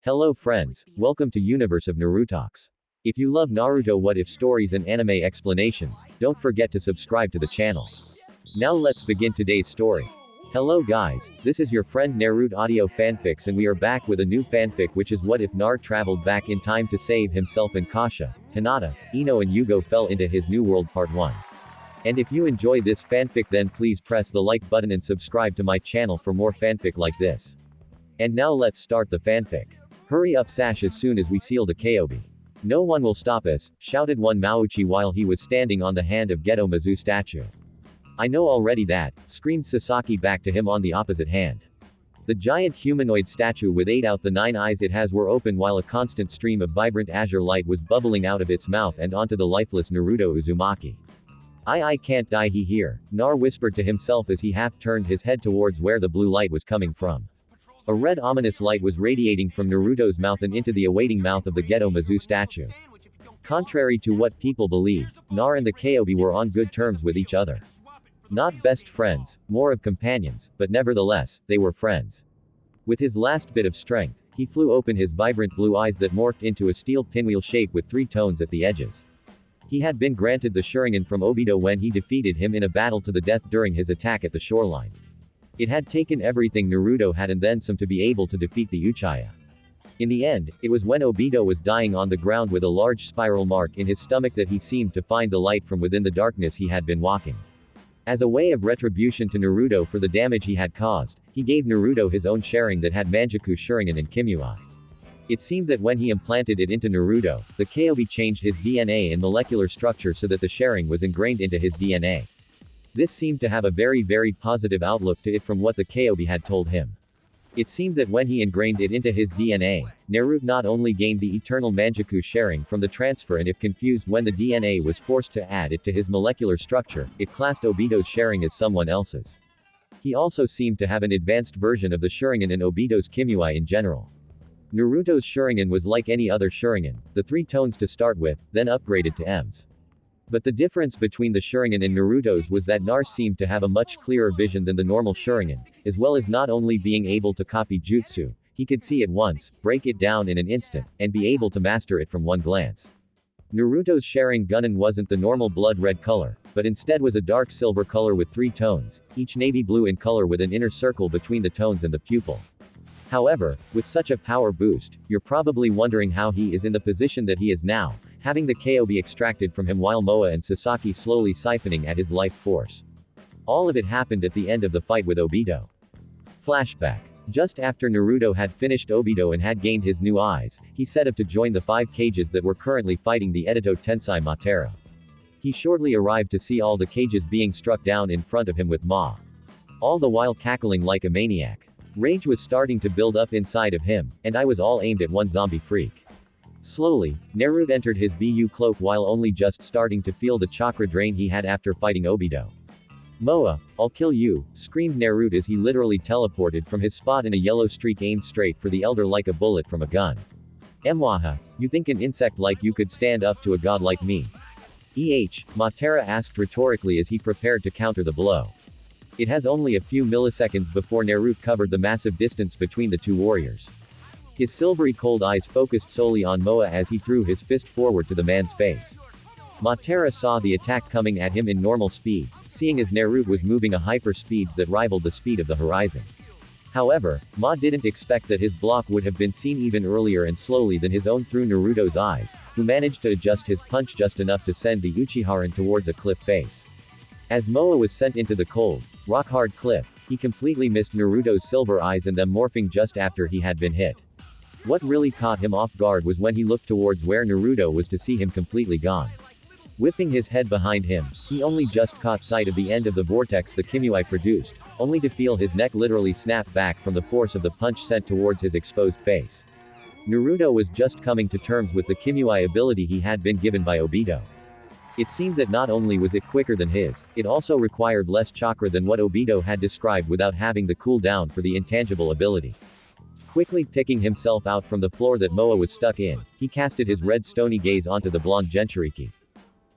Hello friends, welcome to Universe of Narutox. If you love Naruto What If stories and anime explanations, don't forget to subscribe to the channel. Now let's begin today's story. Hello guys, this is your friend Naruto Audio Fanfics and we are back with a new fanfic which is what if Nar traveled back in time to save himself and Kasha, Hinata, Ino and Yugo fell into his new world part 1. And if you enjoy this fanfic then please press the like button and subscribe to my channel for more fanfic like this. And now let's start the fanfic. Hurry up Sash as soon as we seal the Kobe. No one will stop us, shouted one Mauchi while he was standing on the hand of Geto Mizu statue. I know already that, screamed Sasaki back to him on the opposite hand. The giant humanoid statue with 8 out the 9 eyes it has were open while a constant stream of vibrant azure light was bubbling out of its mouth and onto the lifeless Naruto Uzumaki. I can't die here, Nar whispered to himself as he half turned his head towards where the blue light was coming from. A red ominous light was radiating from Naruto's mouth and into the awaiting mouth of the Geto Mizu statue. Contrary to what people believed, Nar and the Kobe were on good terms with each other. Not best friends, more of companions, but nevertheless, they were friends. With his last bit of strength, he flew open his vibrant blue eyes that morphed into a steel pinwheel shape with 3 tones at the edges. He had been granted the Sharingan from Obito when he defeated him in a battle to the death during his attack at the shoreline. It had taken everything Naruto had and then some to be able to defeat the Uchiha. In the end, it was when Obito was dying on the ground with a large spiral mark in his stomach that he seemed to find the light from within the darkness he had been walking. As a way of retribution to Naruto for the damage he had caused, he gave Naruto his own Sharingan that had Manjaku Sharingan and Kimui. It seemed that when he implanted it into Naruto, the Kobe changed his DNA and molecular structure so that the Sharingan was ingrained into his DNA. This seemed to have a very positive outlook to it from what the Kobe had told him. It seemed that when he ingrained it into his DNA, Naruto not only gained the eternal Manjaku Sharingan from the transfer and if confused when the DNA was forced to add it to his molecular structure, it classed Obito's Sharingan as someone else's. He also seemed to have an advanced version of the Sharingan and Obito's Kimui in general. Naruto's Sharingan was like any other Sharingan, the 3 tones to start with, then upgraded to M's. But the difference between the Sharingan and Naruto's was that Nar seemed to have a much clearer vision than the normal Sharingan, as well as not only being able to copy jutsu, he could see it once, break it down in an instant, and be able to master it from one glance. Naruto's Sharingan wasn't the normal blood red color, but instead was a dark silver color with 3 tones, each navy blue in color with an inner circle between the tones and the pupil. However, with such a power boost, you're probably wondering how he is in the position that he is now, having the Kobe extracted from him while Moa and Sasaki slowly siphoning at his life force. All of it happened at the end of the fight with Obito. Flashback. Just after Naruto had finished Obito and had gained his new eyes, he set up to join the 5 cages that were currently fighting the Edato Tensei Matera. He shortly arrived to see all the cages being struck down in front of him with Ma. All the while cackling like a maniac. Rage was starting to build up inside of him, and I was all aimed at one zombie freak. Slowly, Naruto entered his BU cloak while only just starting to feel the chakra drain he had after fighting Obito. Moa, I'll kill you, screamed Naruto as he literally teleported from his spot in a yellow streak aimed straight for the elder like a bullet from a gun. Mwaha, you think an insect like you could stand up to a god like me? Matera asked rhetorically as he prepared to counter the blow. It has only a few milliseconds before Naruto covered the massive distance between the 2 warriors. His silvery cold eyes focused solely on Moa as he threw his fist forward to the man's face. Matera saw the attack coming at him in normal speed, seeing as Naruto was moving a hyper speeds that rivaled the speed of the horizon. However, Ma didn't expect that his block would have been seen even earlier and slowly than his own through Naruto's eyes, who managed to adjust his punch just enough to send the Uchiharan towards a cliff face. As Moa was sent into the cold, rock-hard cliff, he completely missed Naruto's silver eyes and them morphing just after he had been hit. What really caught him off guard was when he looked towards where Naruto was to see him completely gone. Whipping his head behind him, he only just caught sight of the end of the vortex the Kimui produced, only to feel his neck literally snap back from the force of the punch sent towards his exposed face. Naruto was just coming to terms with the Kimui ability he had been given by Obito. It seemed that not only was it quicker than his, it also required less chakra than what Obito had described without having the cooldown for the intangible ability. Quickly picking himself out from the floor that Moa was stuck in, he casted his red stony gaze onto the blonde Jinchuriki.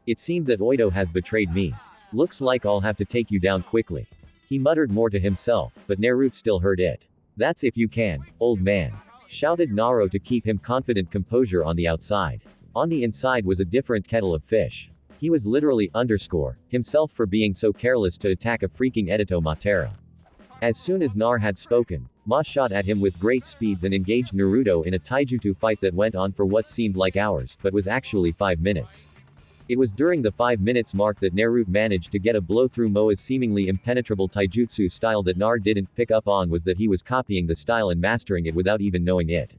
It seemed that Oito has betrayed me. Looks like I'll have to take you down quickly. He muttered more to himself, but Naruto still heard it. That's if you can, old man. shouted Naro to keep him confident composure on the outside. On the inside was a different kettle of fish. He was literally himself for being so careless to attack a freaking Edito Matera. As soon as Nar had spoken, Ma shot at him with great speeds and engaged Naruto in a taijutsu fight that went on for what seemed like hours, but was actually 5 minutes. It was during the 5 minutes mark that Naruto managed to get a blow through Moa's seemingly impenetrable taijutsu style. That Nar didn't pick up on was that he was copying the style and mastering it without even knowing it.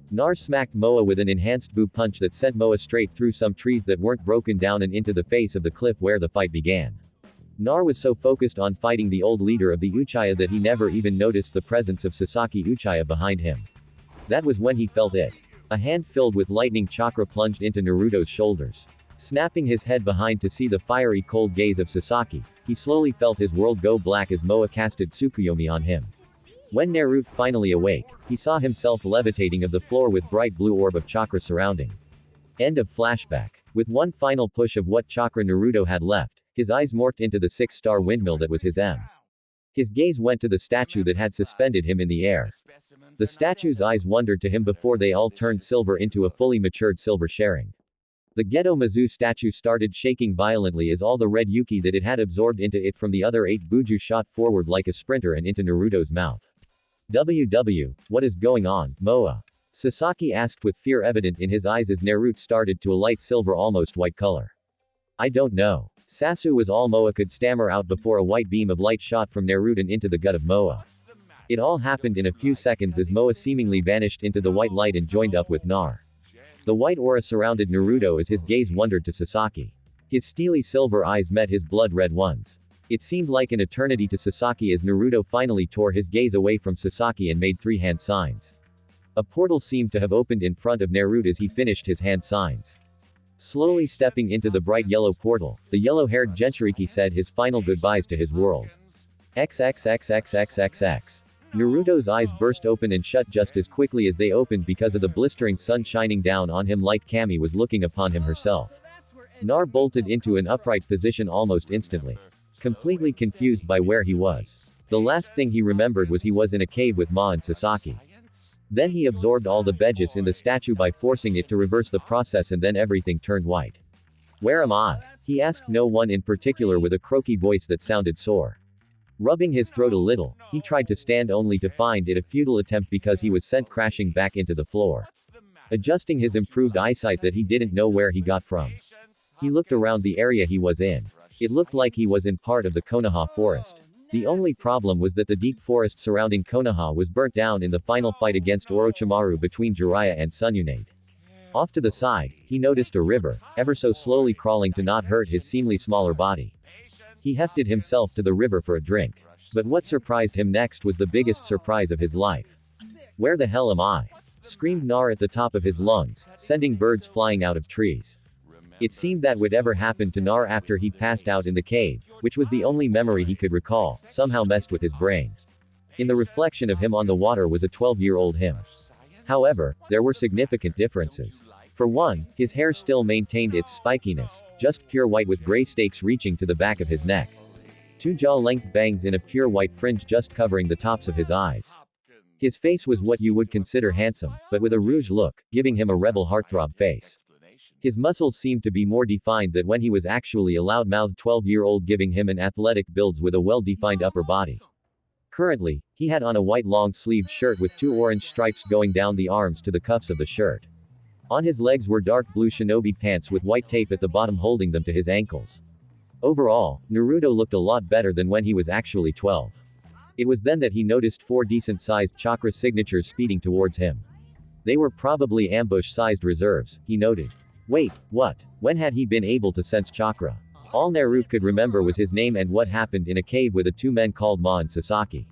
Nar smacked Moa with an enhanced boo punch that sent Moa straight through some trees that weren't broken down and into the face of the cliff where the fight began. Nar was so focused on fighting the old leader of the Uchiha that he never even noticed the presence of Sasaki Uchiha behind him. That was when he felt it. A hand filled with lightning chakra plunged into Naruto's shoulders. Snapping his head behind to see the fiery cold gaze of Sasaki, he slowly felt his world go black as Moa casted Tsukuyomi on him. When Naruto finally awake, he saw himself levitating of the floor with bright blue orb of chakra surrounding. End of flashback. With one final push of what chakra Naruto had left, his eyes morphed into the 6-star windmill that was his M. His gaze went to the statue that had suspended him in the air. The statue's eyes wondered to him before they all turned silver into a fully matured silver sharing. The Geto Mizu statue started shaking violently as all the red Yuki that it had absorbed into it from the other 8 Buju shot forward like a sprinter and into Naruto's mouth. What is going on, Moa? Sasaki asked with fear evident in his eyes as Naruto started to a light silver almost white color. I don't know. Sasu was all Moa could stammer out before a white beam of light shot from Naruto and into the gut of Moa. It all happened in a few seconds as Moa seemingly vanished into the white light and joined up with Nar. The white aura surrounded Naruto as his gaze wandered to Sasaki. His steely silver eyes met his blood-red ones. It seemed like an eternity to Sasaki as Naruto finally tore his gaze away from Sasaki and made 3 hand signs. A portal seemed to have opened in front of Naruto as he finished his hand signs. Slowly stepping into the bright yellow portal, the yellow-haired Jinchuriki said his final goodbyes to his world. XXXXXXX. Naruto's eyes burst open and shut just as quickly as they opened because of the blistering sun shining down on him like Kami was looking upon him herself. Nar bolted into an upright position almost instantly. Completely confused by where he was. The last thing he remembered was he was in a cave with Ma and Sasaki. Then he absorbed all the Beges in the statue by forcing it to reverse the process and then everything turned white. Where am I? He asked no one in particular with a croaky voice that sounded sore. Rubbing his throat a little, he tried to stand only to find it a futile attempt because he was sent crashing back into the floor. Adjusting his improved eyesight that he didn't know where he got from. He looked around the area he was in. It looked like he was in part of the Konoha forest. The only problem was that the deep forest surrounding Konoha was burnt down in the final fight against Orochimaru between Jiraiya and Tsunade. Off to the side, he noticed a river, ever so slowly crawling to not hurt his seemingly smaller body. He hefted himself to the river for a drink. But what surprised him next was the biggest surprise of his life. Where the hell am I? Screamed Nar at the top of his lungs, sending birds flying out of trees. It seemed that whatever happened to Nar after he passed out in the cave, which was the only memory he could recall, somehow messed with his brain. In the reflection of him on the water was a 12-year-old him. However, there were significant differences. For one, his hair still maintained its spikiness, just pure white with gray stakes reaching to the back of his neck. 2 jaw-length bangs in a pure white fringe just covering the tops of his eyes. His face was what you would consider handsome, but with a rouge look, giving him a rebel heartthrob face. His muscles seemed to be more defined than when he was actually a loud-mouthed 12-year-old, giving him an athletic build with a well-defined upper body. Currently, he had on a white long-sleeved shirt with 2 orange stripes going down the arms to the cuffs of the shirt. On his legs were dark blue shinobi pants with white tape at the bottom holding them to his ankles. Overall, Naruto looked a lot better than when he was actually 12. It was then that he noticed 4 decent-sized chakra signatures speeding towards him. They were probably ambush-sized reserves, he noted. Wait, what? When had he been able to sense chakra? All Naruto could remember was his name and what happened in a cave with the 2 men called Ma and Sasaki.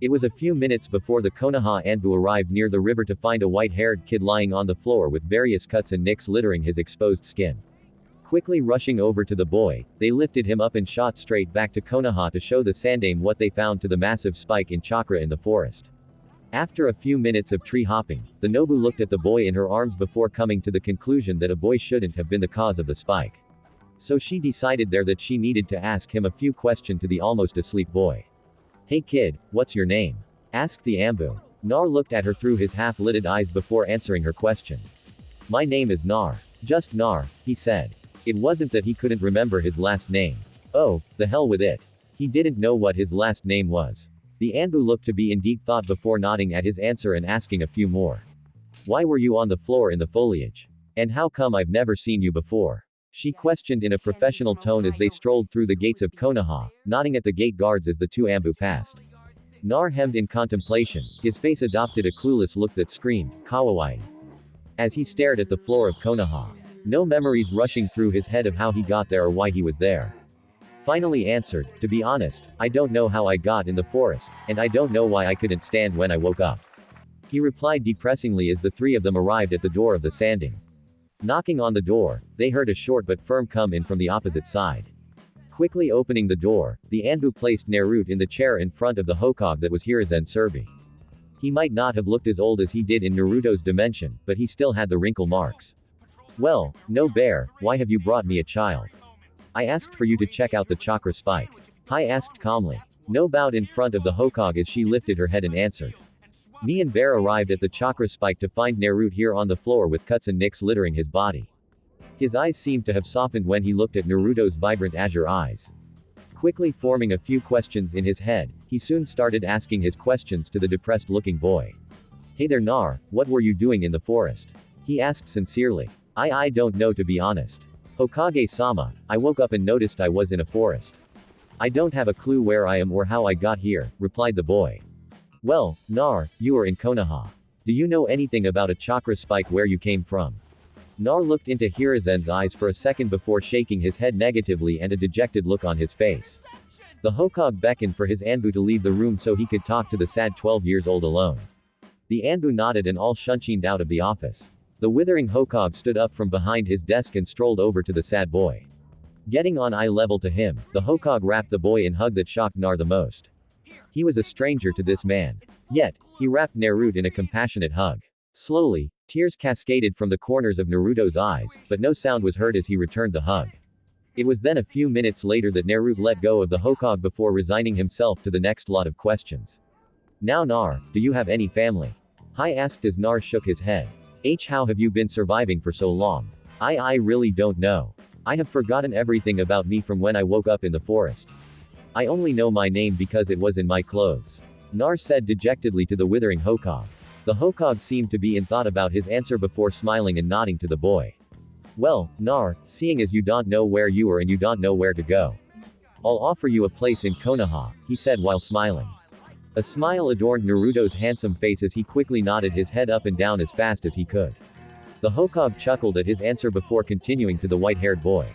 It was a few minutes before the Konoha Anbu arrived near the river to find a white-haired kid lying on the floor with various cuts and nicks littering his exposed skin. Quickly rushing over to the boy, they lifted him up and shot straight back to Konoha to show the Sandaime what they found to the massive spike in chakra in the forest. After a few minutes of tree hopping, the Nobu looked at the boy in her arms before coming to the conclusion that a boy shouldn't have been the cause of the spike. So she decided there that she needed to ask him a few questions to the almost asleep boy. Hey kid, what's your name? Asked the Anbu. Nar looked at her through his half-lidded eyes before answering her question. My name is Nar. Just Nar, he said. It wasn't that he couldn't remember his last name. Oh, the hell with it. He didn't know what his last name was. The Anbu looked to be in deep thought before nodding at his answer and asking a few more. Why were you on the floor in the foliage? And how come I've never seen you before? She questioned in a professional tone as they strolled through the gates of Konoha, nodding at the gate guards as the two Anbu passed. Nar hemmed in contemplation, his face adopted a clueless look that screamed, kawaii. As he stared at the floor of Konoha. No memories rushing through his head of how he got there or why he was there. Finally answered, to be honest, I don't know how I got in the forest, and I don't know why I couldn't stand when I woke up. He replied depressingly as the three of them arrived at the door of the sanding. Knocking on the door, they heard a short but firm come in from the opposite side. Quickly opening the door, the Anbu placed Naruto in the chair in front of the Hokage that was Hiruzen Survey. He might not have looked as old as he did in Naruto's dimension, but he still had the wrinkle marks. Well, no bear, why have you brought me a child? I asked for you to check out the chakra spike. Hai asked calmly. No bowed in front of the Hokage as she lifted her head and answered. Me and Bear arrived at the chakra spike to find Naruto here on the floor with cuts and nicks littering his body. His eyes seemed to have softened when he looked at Naruto's vibrant azure eyes. Quickly forming a few questions in his head, he soon started asking his questions to the depressed-looking boy. Hey there Nar, what were you doing in the forest? He asked sincerely. I don't know to be honest. Hokage-sama, I woke up and noticed I was in a forest. I don't have a clue where I am or how I got here, replied the boy. Well, Nar, you are in Konoha. Do you know anything about a chakra spike where you came from? Nar looked into Hiruzen's eyes for a second before shaking his head negatively and a dejected look on his face. The Hokage beckoned for his Anbu to leave the room so he could talk to the sad 12 years old alone. The Anbu nodded and all shunshined out of the office. The withering Hokage stood up from behind his desk and strolled over to the sad boy. Getting on eye level to him, the Hokage wrapped the boy in hug that shocked Nar the most. He was a stranger to this man. Yet, he wrapped Naruto in a compassionate hug. Slowly, tears cascaded from the corners of Naruto's eyes, but no sound was heard as he returned the hug. It was then a few minutes later that Naruto let go of the Hokage before resigning himself to the next lot of questions. Now Nar, do you have any family? Hai asked as Nar shook his head. How have you been surviving for so long? I really don't know. I have forgotten everything about me from when I woke up in the forest. I only know my name because it was in my clothes. Nar said dejectedly to the withering Hokage. The Hokage seemed to be in thought about his answer before smiling and nodding to the boy. Well, Nar, seeing as you don't know where you are and you don't know where to go. I'll offer you a place in Konoha, he said while smiling. A smile adorned Naruto's handsome face as he quickly nodded his head up and down as fast as he could. The Hokage chuckled at his answer before continuing to the white-haired boy.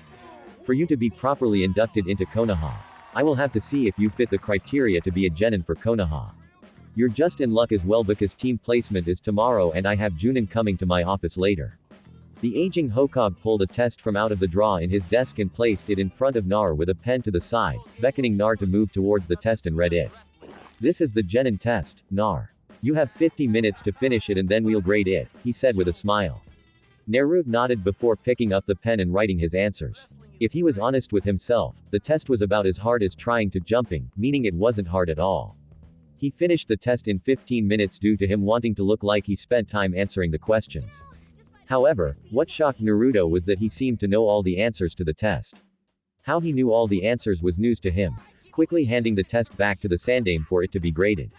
For you to be properly inducted into Konoha, I will have to see if you fit the criteria to be a genin for Konoha. You're just in luck as well because team placement is tomorrow and I have Junin coming to my office later. The aging Hokage pulled a test from out of the drawer in his desk and placed it in front of Nar with a pen to the side, beckoning Nar to move towards the test and read it. This is the genin test, Nar. You have 50 minutes to finish it and then we'll grade it, he said with a smile. Naruto nodded before picking up the pen and writing his answers. If he was honest with himself, the test was about as hard as trying to jumping, meaning it wasn't hard at all. He finished the test in 15 minutes due to him wanting to look like he spent time answering the questions. However, what shocked Naruto was that he seemed to know all the answers to the test. How he knew all the answers was news to him, quickly handing the test back to the Sandaime for it to be graded.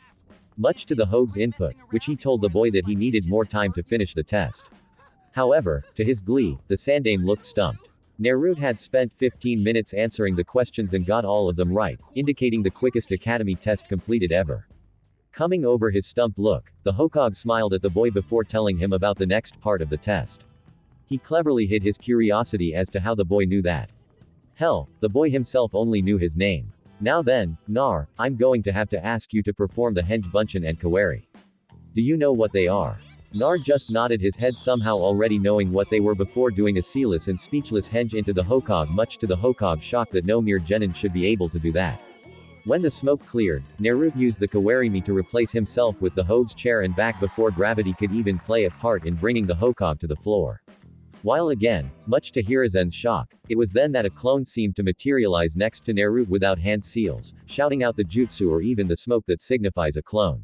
Much to the Hoge's input, which he told the boy that he needed more time to finish the test. However, to his glee, the Sandaime looked stumped. Naruto had spent 15 minutes answering the questions and got all of them right, indicating the quickest academy test completed ever. Coming over his stumped look, the Hokage smiled at the boy before telling him about the next part of the test. He cleverly hid his curiosity as to how the boy knew that. Hell, the boy himself only knew his name. Now then, Nar, I'm going to have to ask you to perform the Henge Bunshin and Kawari. Do you know what they are? Nar just nodded his head, somehow already knowing what they were before doing a sealess and speechless henge into the Hokage, much to the Hokage's shock that no mere genin should be able to do that. When the smoke cleared, Naruto used the Kawarimi to replace himself with the Hoge's chair and back before gravity could even play a part in bringing the Hokage to the floor. While again, much to Hiruzen's shock, it was then that a clone seemed to materialize next to Naruto without hand seals, shouting out the jutsu or even the smoke that signifies a clone.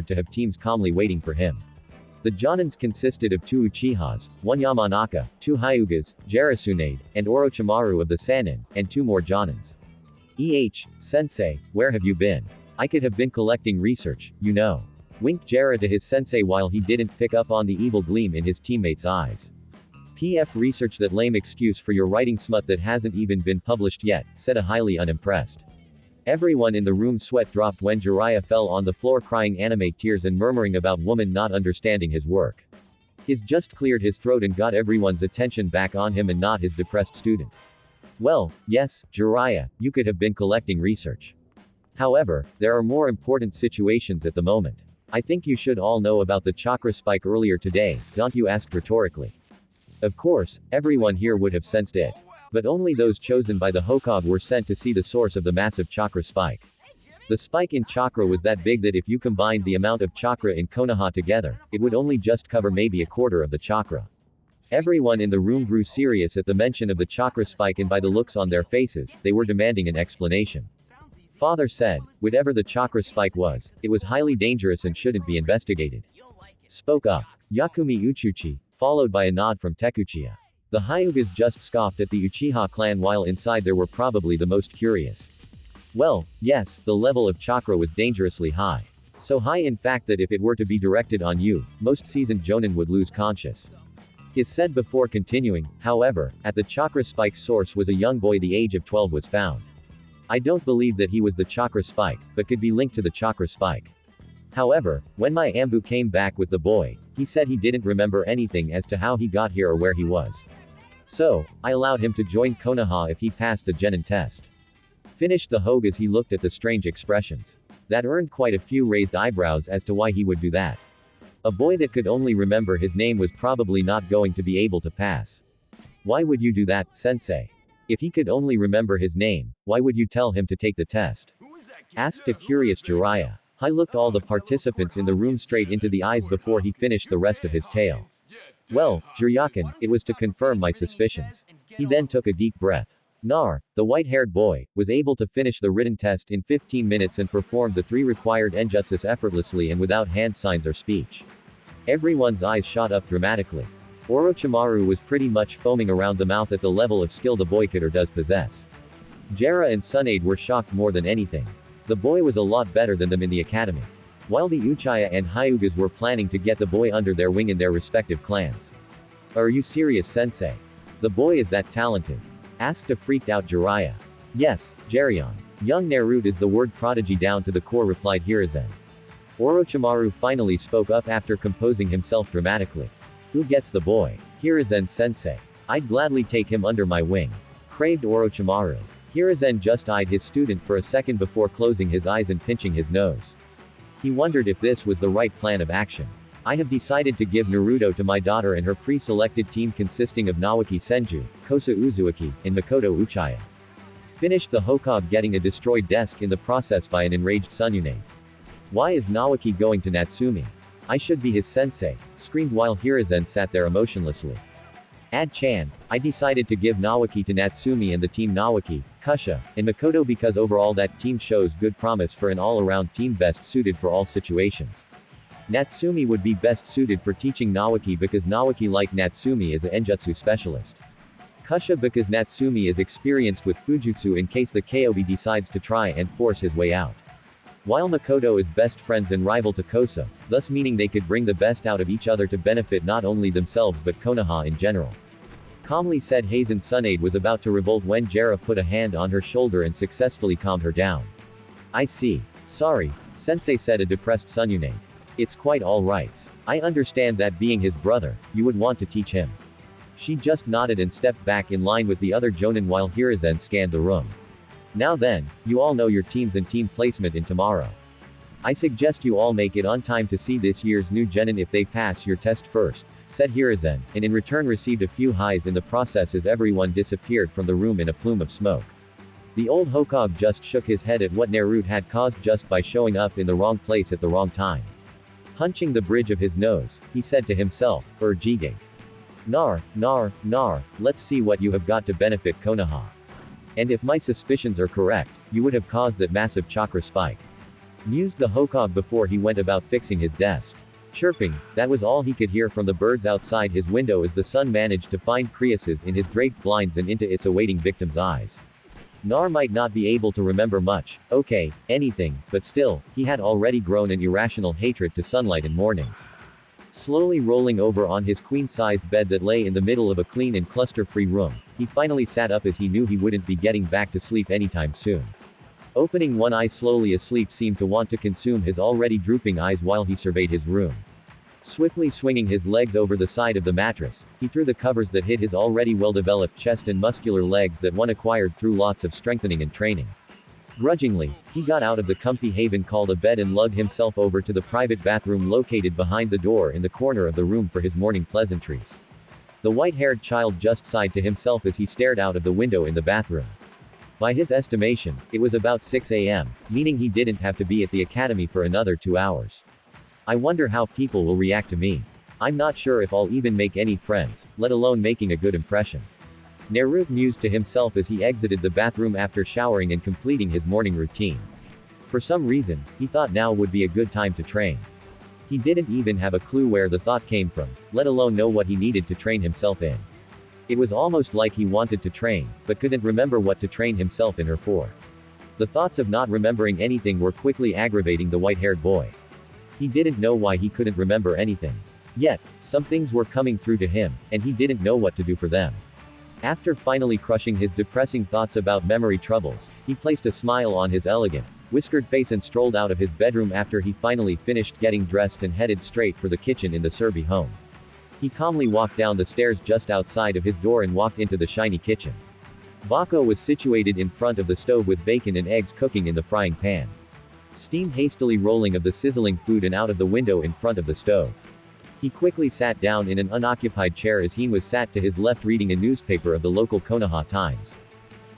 appeared to have teams calmly waiting for him. The Jonins consisted of 2 Uchihas, 1 Yamanaka, 2 Hyugas, Jarasunade, and Orochimaru of the Sannin, and 2 more Jonins. Sensei, where have you been? I could have been collecting research, you know. Winked Jara to his sensei while he didn't pick up on the evil gleam in his teammate's eyes. PF research, that lame excuse for your writing smut that hasn't even been published yet, said a highly unimpressed. Everyone in the room sweat dropped when Jiraiya fell on the floor crying anime tears and murmuring about woman not understanding his work. His just cleared his throat and got everyone's attention back on him and not his depressed student. Well, yes, Jiraiya, you could have been collecting research. However, there are more important situations at the moment. I think you should all know about the chakra spike earlier today, don't you? Asked rhetorically. Of course, everyone here would have sensed it. But only those chosen by the Hokage were sent to see the source of the massive chakra spike. The spike in chakra was that big that if you combined the amount of chakra in Konoha together, it would only just cover maybe a quarter of the chakra. Everyone in the room grew serious at the mention of the chakra spike, and by the looks on their faces, they were demanding an explanation. Father said, whatever the chakra spike was, it was highly dangerous and shouldn't be investigated. Spoke up Yakumi Uchuchi, followed by a nod from Tekuchiya. The Hyugas just scoffed at the Uchiha clan while inside there were probably the most curious. Well, yes, the level of chakra was dangerously high. So high in fact that if it were to be directed on you, most seasoned jonin would lose conscious. He said before continuing, however, at the chakra spike's source was a young boy the age of 12 was found. I don't believe that he was the chakra spike, but could be linked to the chakra spike. However, when my Ambu came back with the boy, he said he didn't remember anything as to how he got here or where he was. So, I allowed him to join Konoha if he passed the Genin test. Finished the Hogue as he looked at the strange expressions. That earned quite a few raised eyebrows as to why he would do that. A boy that could only remember his name was probably not going to be able to pass. Why would you do that, sensei? If he could only remember his name, why would you tell him to take the test? Asked a curious Jiraiya. He looked all the participants in the room straight into the eyes before he finished the rest of his tale. Well, Jiraiya, it was to confirm my suspicions. He then took a deep breath. Nar, the white-haired boy, was able to finish the written test in 15 minutes and performed the 3 required enjutsus effortlessly and without hand signs or speech. Everyone's eyes shot up dramatically. Orochimaru was pretty much foaming around the mouth at the level of skill the boy could or does possess. Jera and Tsunade were shocked more than anything. The boy was a lot better than them in the academy. While the Uchiha and Hyugas were planning to get the boy under their wing in their respective clans. Are you serious, sensei? The boy is that talented? Asked a freaked out Jiraiya. Yes, Jerion. Young Naruto is the word prodigy down to the core, replied Hiruzen. Orochimaru finally spoke up after composing himself dramatically. Who gets the boy? Hiruzen sensei. I'd gladly take him under my wing. Craved Orochimaru. Hiruzen just eyed his student for a second before closing his eyes and pinching his nose. He wondered if this was the right plan of action. I have decided to give Naruto to my daughter and her pre-selected team consisting of Naoki Senju, Kosa Uzuaki, and Makoto Uchiha. Finished the Hokage getting a destroyed desk in the process by an enraged Tsunade. Why is Naoki going to Natsumi? I should be his sensei, screamed while Hiruzen sat there emotionlessly. Ad-chan, I decided to give Naoki to Natsumi and the team Naoki, Kusha, and Makoto because overall that team shows good promise for an all-around team best suited for all situations. Natsumi would be best suited for teaching Naoki because Naoki like Natsumi is a Enjutsu specialist. Kusha because Natsumi is experienced with Fujutsu in case the Kyuubi decides to try and force his way out. While Makoto is best friends and rival to Kosa, thus meaning they could bring the best out of each other to benefit not only themselves but Konoha in general. Calmly said Hazen. Tsunade was about to revolt when Jera put a hand on her shoulder and successfully calmed her down. I see. Sorry, sensei, said a depressed Tsunade. It's quite all right. I understand that being his brother, you would want to teach him. She just nodded and stepped back in line with the other Jonin while Hiruzen scanned the room. Now then, you all know your teams and team placement in tomorrow. I suggest you all make it on time to see this year's new genin if they pass your test first, said Hiruzen, and in return received a few highs in the process as everyone disappeared from the room in a plume of smoke. The old Hokage just shook his head at what Naruto had caused just by showing up in the wrong place at the wrong time. Hunching the bridge of his nose, he said to himself, Jige. Nar, let's see what you have got to benefit Konoha. And if my suspicions are correct, you would have caused that massive chakra spike. Mused the Hokage before he went about fixing his desk. Chirping, that was all he could hear from the birds outside his window as the sun managed to find creases in his draped blinds and into its awaiting victim's eyes. Nar might not be able to remember much, anything, but still, he had already grown an irrational hatred to sunlight and mornings. Slowly rolling over on his queen-sized bed that lay in the middle of a clean and cluster-free room, he finally sat up as he knew he wouldn't be getting back to sleep anytime soon. Opening one eye slowly as sleep seemed to want to consume his already drooping eyes while he surveyed his room. Swiftly swinging his legs over the side of the mattress, he threw the covers that hid his already well-developed chest and muscular legs that one acquired through lots of strengthening and training. Grudgingly, he got out of the comfy haven called a bed and lugged himself over to the private bathroom located behind the door in the corner of the room for his morning pleasantries. The white-haired child just sighed to himself as he stared out of the window in the bathroom. By his estimation, it was about 6 a.m., meaning he didn't have to be at the academy for another 2 hours. I wonder how people will react to me. I'm not sure if I'll even make any friends, let alone making a good impression. Naruto mused to himself as he exited the bathroom after showering and completing his morning routine. For some reason, he thought now would be a good time to train. He didn't even have a clue where the thought came from, let alone know what he needed to train himself in. It was almost like he wanted to train, but couldn't remember what to train himself in her for. The thoughts of not remembering anything were quickly aggravating the white-haired boy. He didn't know why he couldn't remember anything. Yet, some things were coming through to him, and he didn't know what to do for them. After finally crushing his depressing thoughts about memory troubles, he placed a smile on his elegant, whiskered face and strolled out of his bedroom after he finally finished getting dressed and headed straight for the kitchen in the Serbi home. He calmly walked down the stairs just outside of his door and walked into the shiny kitchen. Bako was situated in front of the stove with bacon and eggs cooking in the frying pan. Steam hastily rolling of the sizzling food and out of the window in front of the stove. He quickly sat down in an unoccupied chair as Heen was sat to his left reading a newspaper of the local Konoha Times.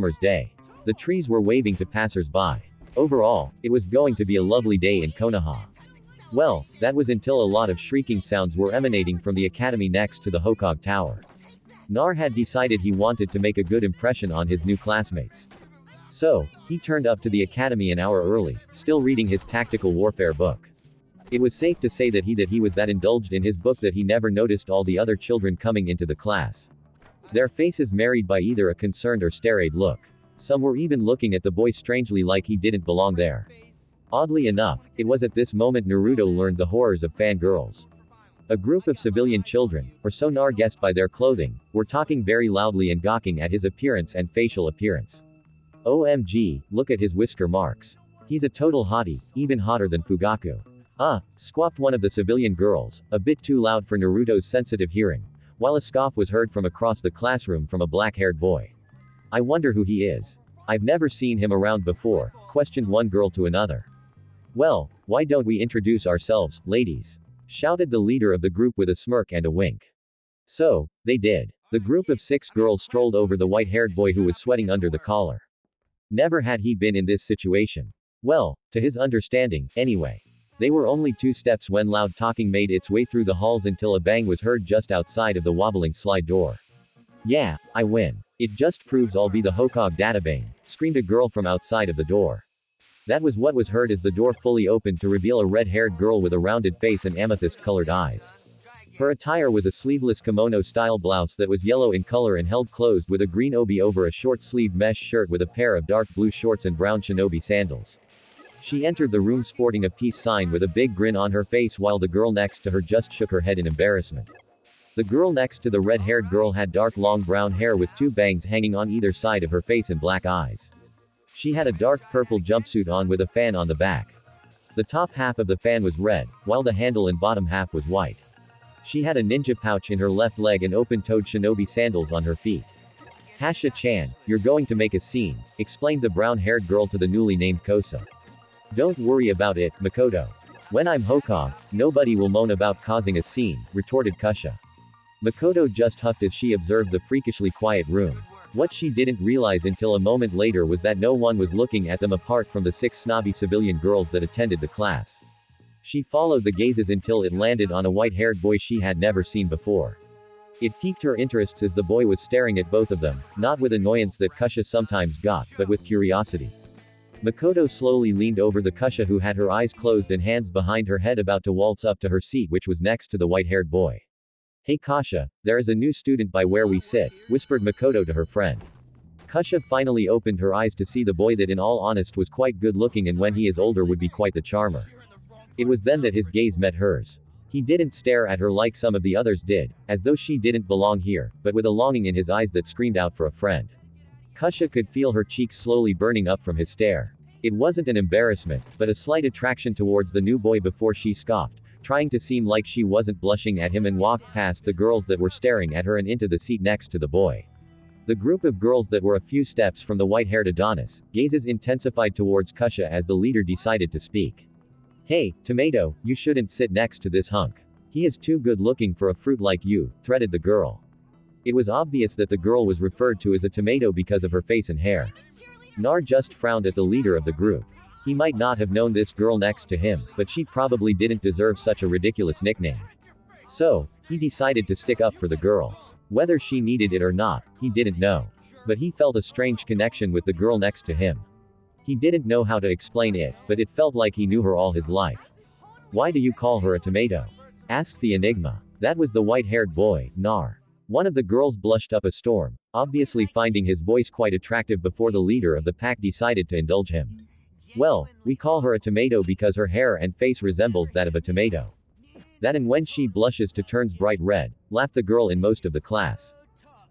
summer's day. The trees were waving to passers-by. Overall, it was going to be a lovely day in Konoha. Well, that was until a lot of shrieking sounds were emanating from the academy next to the Hokage Tower. Nar had decided he wanted to make a good impression on his new classmates. So, he turned up to the academy an hour early, still reading his tactical warfare book. It was safe to say that he was that indulged in his book that he never noticed all the other children coming into the class. Their faces married by either a concerned or stare-eyed look. Some were even looking at the boy strangely like he didn't belong there. Oddly enough, it was at this moment Naruto learned the horrors of fangirls. A group of civilian children, or so Nar guessed by their clothing, were talking very loudly and gawking at his appearance and facial appearance. OMG, look at his whisker marks. He's a total hottie, even hotter than Fugaku. Squawked one of the civilian girls, a bit too loud for Naruto's sensitive hearing, while a scoff was heard from across the classroom from a black-haired boy. I wonder who he is. I've never seen him around before, questioned one girl to another. Well, why don't we introduce ourselves, ladies? Shouted the leader of the group with a smirk and a wink. So, they did. The group of 6 girls strolled over the white-haired boy who was sweating under the collar. Never had he been in this situation. Well, to his understanding, anyway. They were only 2 steps when loud talking made its way through the halls until a bang was heard just outside of the wobbling slide door. Yeah, I win. It just proves I'll be the Hokage databang, screamed a girl from outside of the door. That was what was heard as the door fully opened to reveal a red-haired girl with a rounded face and amethyst-colored eyes. Her attire was a sleeveless kimono-style blouse that was yellow in color and held closed with a green obi over a short-sleeved mesh shirt with a pair of dark blue shorts and brown shinobi sandals. She entered the room sporting a peace sign with a big grin on her face while the girl next to her just shook her head in embarrassment. The girl next to the red-haired girl had dark long brown hair with 2 bangs hanging on either side of her face and black eyes. She had a dark purple jumpsuit on with a fan on the back. The top half of the fan was red, while the handle and bottom half was white. She had a ninja pouch in her left leg and open-toed shinobi sandals on her feet. Hasha-chan, you're going to make a scene, explained the brown-haired girl to the newly named Kosa. Don't worry about it, Makoto. When I'm Hokage, nobody will moan about causing a scene, retorted Kusha. Makoto just huffed as she observed the freakishly quiet room. What she didn't realize until a moment later was that no one was looking at them apart from the 6 snobby civilian girls that attended the class. She followed the gazes until it landed on a white-haired boy she had never seen before. It piqued her interests as the boy was staring at both of them, not with annoyance that Kusha sometimes got, but with curiosity. Makoto slowly leaned over the Kusha who had her eyes closed and hands behind her head about to waltz up to her seat which was next to the white-haired boy. Hey Kasha, there is a new student by where we sit, whispered Makoto to her friend. Kusha finally opened her eyes to see the boy that in all honest was quite good looking and when he is older would be quite the charmer. It was then that his gaze met hers. He didn't stare at her like some of the others did, as though she didn't belong here, but with a longing in his eyes that screamed out for a friend. Kusha could feel her cheeks slowly burning up from his stare. It wasn't an embarrassment, but a slight attraction towards the new boy before she scoffed, trying to seem like she wasn't blushing at him and walked past the girls that were staring at her and into the seat next to the boy. The group of girls that were a few steps from the white-haired Adonis, gazes intensified towards Kusha as the leader decided to speak. Hey, Tomato, you shouldn't sit next to this hunk. He is too good looking for a fruit like you, threatened the girl. It was obvious that the girl was referred to as a tomato because of her face and hair. Nar just frowned at the leader of the group. He might not have known this girl next to him, but she probably didn't deserve such a ridiculous nickname. So, he decided to stick up for the girl. Whether she needed it or not, he didn't know. But he felt a strange connection with the girl next to him. He didn't know how to explain it, but it felt like he knew her all his life. Why do you call her a tomato? Asked the enigma. That was the white-haired boy, Nar. One of the girls blushed up a storm, obviously finding his voice quite attractive before the leader of the pack decided to indulge him. Well, we call her a tomato because her hair and face resembles that of a tomato. That and when she blushes to turns bright red, laughed the girl in most of the class.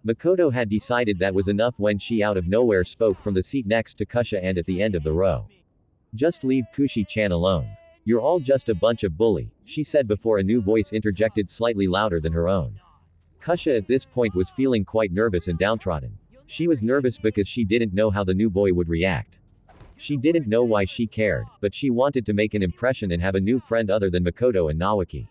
Makoto had decided that was enough when she out of nowhere spoke from the seat next to Kusha and at the end of the row. Just leave Kushi-chan alone. You're all just a bunch of bully, she said before a new voice interjected slightly louder than her own. Kusha at this point was feeling quite nervous and downtrodden. She was nervous because she didn't know how the new boy would react. She didn't know why she cared, but she wanted to make an impression and have a new friend other than Makoto and Nawaki.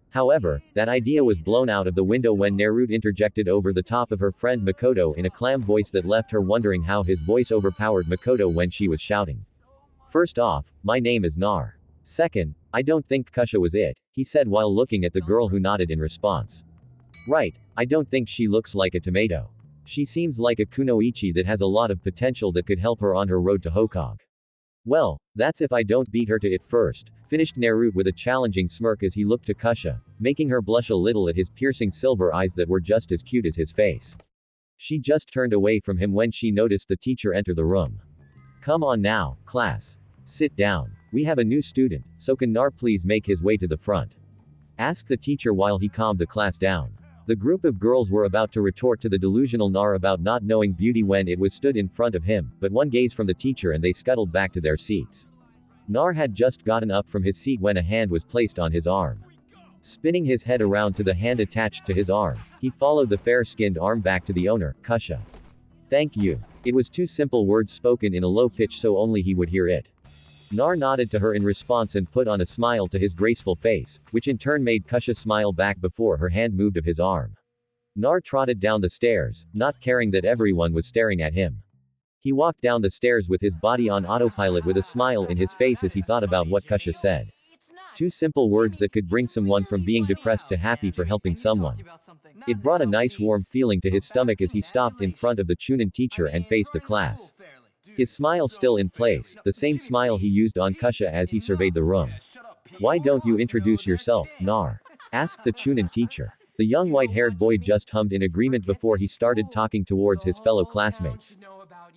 However, that idea was blown out of the window when Naruto interjected over the top of her friend Makoto in a clam voice that left her wondering how his voice overpowered Makoto when she was shouting. First off, my name is Nar. Second, I don't think Kusha was it, he said while looking at the girl who nodded in response. Right, I don't think she looks like a tomato. She seems like a kunoichi that has a lot of potential that could help her on her road to Hokage. Well, that's if I don't beat her to it first, finished Naruto with a challenging smirk as he looked to Kusha, making her blush a little at his piercing silver eyes that were just as cute as his face. She just turned away from him when she noticed the teacher enter the room. Come on now, class. Sit down. We have a new student, so can Nar please make his way to the front? Asked the teacher while he calmed the class down. The group of girls were about to retort to the delusional Nar about not knowing beauty when it was stood in front of him, but one gaze from the teacher and they scuttled back to their seats. Nar had just gotten up from his seat when a hand was placed on his arm. Spinning his head around to the hand attached to his arm, he followed the fair-skinned arm back to the owner, Kusha. Thank you. It was two simple words spoken in a low pitch so only he would hear it. Nar nodded to her in response and put on a smile to his graceful face, which in turn made Kusha smile back before her hand moved of his arm. Nar trotted down the stairs, not caring that everyone was staring at him. He walked down the stairs with his body on autopilot with a smile in his face as he thought about what Kusha said. Two simple words that could bring someone from being depressed to happy for helping someone. It brought a nice warm feeling to his stomach as he stopped in front of the Chunin teacher and faced the class. His smile still in place, the same smile he used on Kusha as he surveyed the room. Why don't you introduce yourself, Nar? Asked the Chunin teacher. The young white-haired boy just hummed in agreement before he started talking towards his fellow classmates.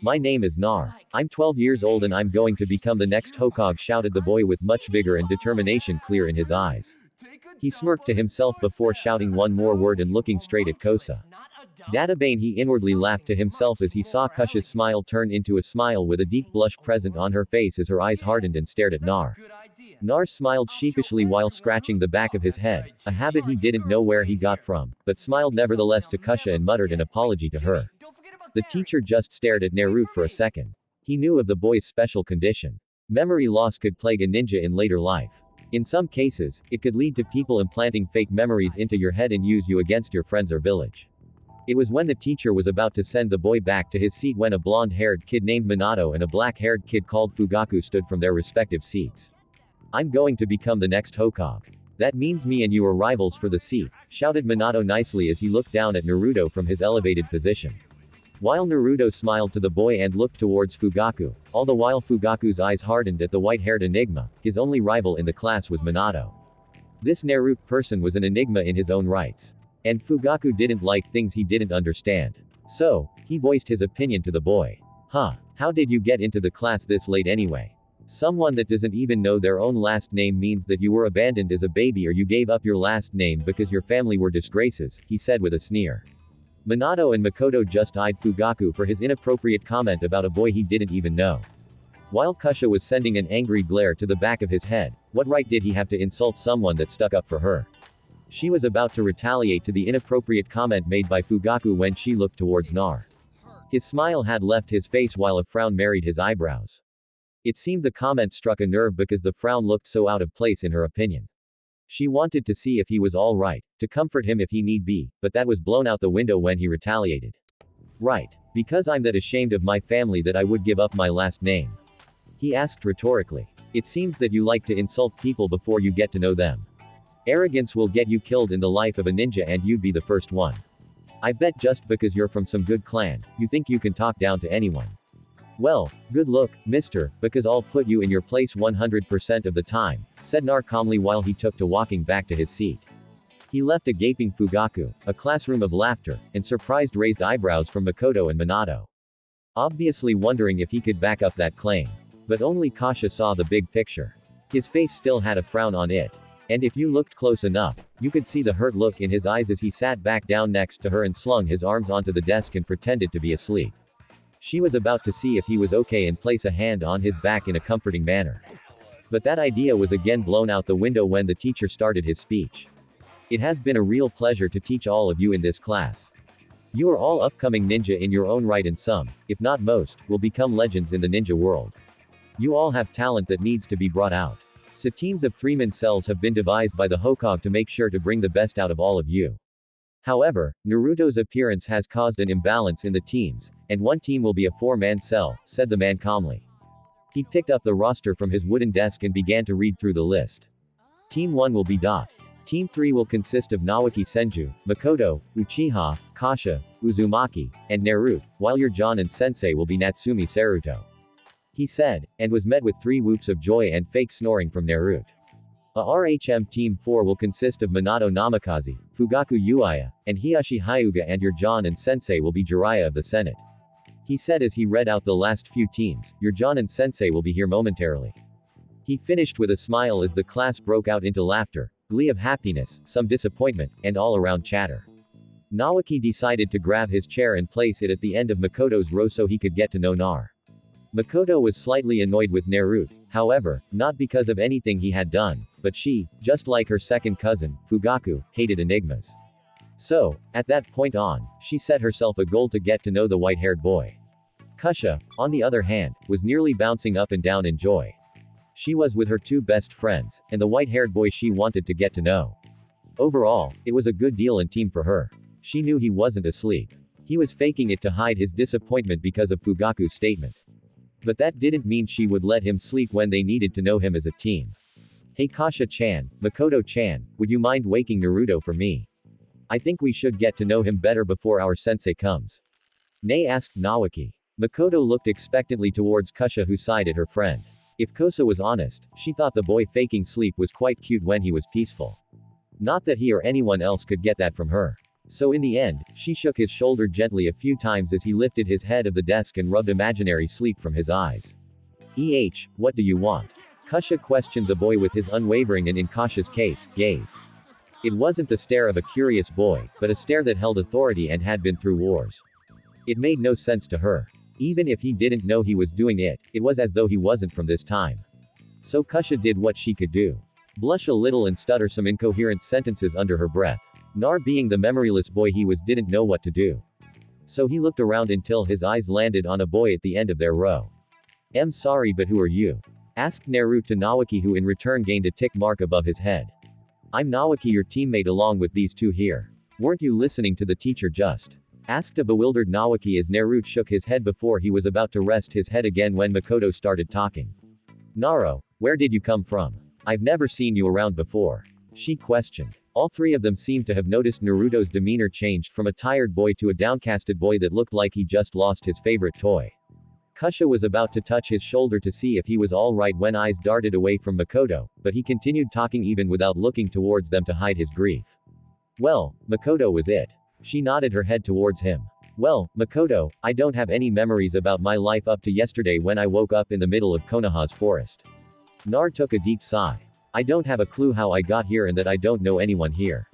My name is Nar. I'm 12 years old and I'm going to become the next Hokage, shouted the boy with much vigor and determination clear in his eyes. He smirked to himself before shouting one more word and looking straight at Kosa. Databane, he inwardly laughed to himself as he saw Kusha's smile turn into a smile with a deep blush present on her face as her eyes hardened and stared at Nar. Nar smiled sheepishly while scratching the back of his head, a habit he didn't know where he got from, but smiled nevertheless to Kusha and muttered an apology to her. The teacher just stared at Naruto for a second. He knew of the boy's special condition. Memory loss could plague a ninja in later life. In some cases, it could lead to people implanting fake memories into your head and use you against your friends or village. It was when the teacher was about to send the boy back to his seat when a blonde-haired kid named Minato and a black-haired kid called Fugaku stood from their respective seats. I'm going to become the next Hokage. That means me and you are rivals for the seat, shouted Minato nicely as he looked down at Naruto from his elevated position. While Naruto smiled to the boy and looked towards Fugaku, all the while Fugaku's eyes hardened at the white-haired enigma, his only rival in the class was Minato. This Naruto person was an enigma in his own rights. And Fugaku didn't like things he didn't understand. So, he voiced his opinion to the boy. How did you get into the class this late anyway? Someone that doesn't even know their own last name means that you were abandoned as a baby or you gave up your last name because your family were disgraces, he said with a sneer. Minato and Makoto just eyed Fugaku for his inappropriate comment about a boy he didn't even know. While Kusha was sending an angry glare to the back of his head, what right did he have to insult someone that stuck up for her? She was about to retaliate to the inappropriate comment made by Fugaku when she looked towards Nar. His smile had left his face while a frown married his eyebrows. It seemed the comment struck a nerve because the frown looked so out of place in her opinion. She wanted to see if he was all right, to comfort him if he need be, but that was blown out the window when he retaliated. Right. Because I'm that ashamed of my family that I would give up my last name. He asked rhetorically. It seems that you like to insult people before you get to know them. Arrogance will get you killed in the life of a ninja and you'd be the first one. I bet just because you're from some good clan, you think you can talk down to anyone. Well, good luck, mister, because I'll put you in your place 100% of the time, said Nar calmly while he took to walking back to his seat. He left a gaping Fugaku, a classroom of laughter, and surprised raised eyebrows from Makoto and Minato. Obviously wondering if he could back up that claim. But only Kasha saw the big picture. His face still had a frown on it. And if you looked close enough, you could see the hurt look in his eyes as he sat back down next to her and slung his arms onto the desk and pretended to be asleep. She was about to see if he was okay and place a hand on his back in a comforting manner. But that idea was again blown out the window when the teacher started his speech. It has been a real pleasure to teach all of you in this class. You are all upcoming ninja in your own right and some, if not most, will become legends in the ninja world. You all have talent that needs to be brought out. So teams of 3-man cells have been devised by the Hokage to make sure to bring the best out of all of you. However, Naruto's appearance has caused an imbalance in the teams, and one team will be a 4-man cell, said the man calmly. He picked up the roster from his wooden desk and began to read through the list. Team 1 will be Dot. Team 3 will consist of Naoki Senju, Makoto, Uchiha, Kasha, Uzumaki, and Naruto, while your Jonin Sensei will be Natsumi Saruto. He said, and was met with 3 whoops of joy and fake snoring from Naruto. A RHM Team 4 will consist of Minato Namikaze, Fugaku Uaya, and Hiyashi Hyuga, and your Jonin Sensei will be Jiraiya of the Senate. He said as he read out the last few teams, your Jonin Sensei will be here momentarily. He finished with a smile as the class broke out into laughter, glee of happiness, some disappointment, and all-around chatter. Naoki decided to grab his chair and place it at the end of Makoto's row so he could get to know Nar. Makoto was slightly annoyed with Naruto, however, not because of anything he had done, but she, just like her second cousin, Fugaku, hated enigmas. So, at that point on, she set herself a goal to get to know the white-haired boy. Kusha, on the other hand, was nearly bouncing up and down in joy. She was with her two best friends, and the white-haired boy she wanted to get to know. Overall, it was a good deal in team for her. She knew he wasn't asleep. He was faking it to hide his disappointment because of Fugaku's statement. But that didn't mean she would let him sleep when they needed to know him as a team. Hey Kasha-chan, Makoto-chan, would you mind waking Naruto for me? I think we should get to know him better before our sensei comes. Nae asked Naoki. Makoto looked expectantly towards Kusha who sighed at her friend. If Kosa was honest, she thought the boy faking sleep was quite cute when he was peaceful. Not that he or anyone else could get that from her. So in the end, she shook his shoulder gently a few times as he lifted his head of the desk and rubbed imaginary sleep from his eyes. What do you want? Kusha questioned the boy with his unwavering and in Kasha's case, gaze. It wasn't the stare of a curious boy, but a stare that held authority and had been through wars. It made no sense to her. Even if he didn't know he was doing it, it was as though he wasn't from this time. So Kusha did what she could do. Blush a little and stutter some incoherent sentences under her breath. Nar being the memoryless boy he was didn't know what to do. So he looked around until his eyes landed on a boy at the end of their row. "I'm sorry but who are you?" asked Naruto to Naoki who in return gained a tick mark above his head. "I'm Naoki your teammate along with these two here. Weren't you listening to the teacher just?" asked a bewildered Naoki as Naruto shook his head before he was about to rest his head again when Makoto started talking. "Naro, where did you come from? I've never seen you around before," she questioned. All three of them seemed to have noticed Naruto's demeanor changed from a tired boy to a downcasted boy that looked like he just lost his favorite toy. Kusha was about to touch his shoulder to see if he was alright when eyes darted away from Makoto, but he continued talking even without looking towards them to hide his grief. "Well, Makoto was it." She nodded her head towards him. "Well, Makoto, I don't have any memories about my life up to yesterday when I woke up in the middle of Konoha's forest." Nar took a deep sigh. "I don't have a clue how I got here and that I don't know anyone here."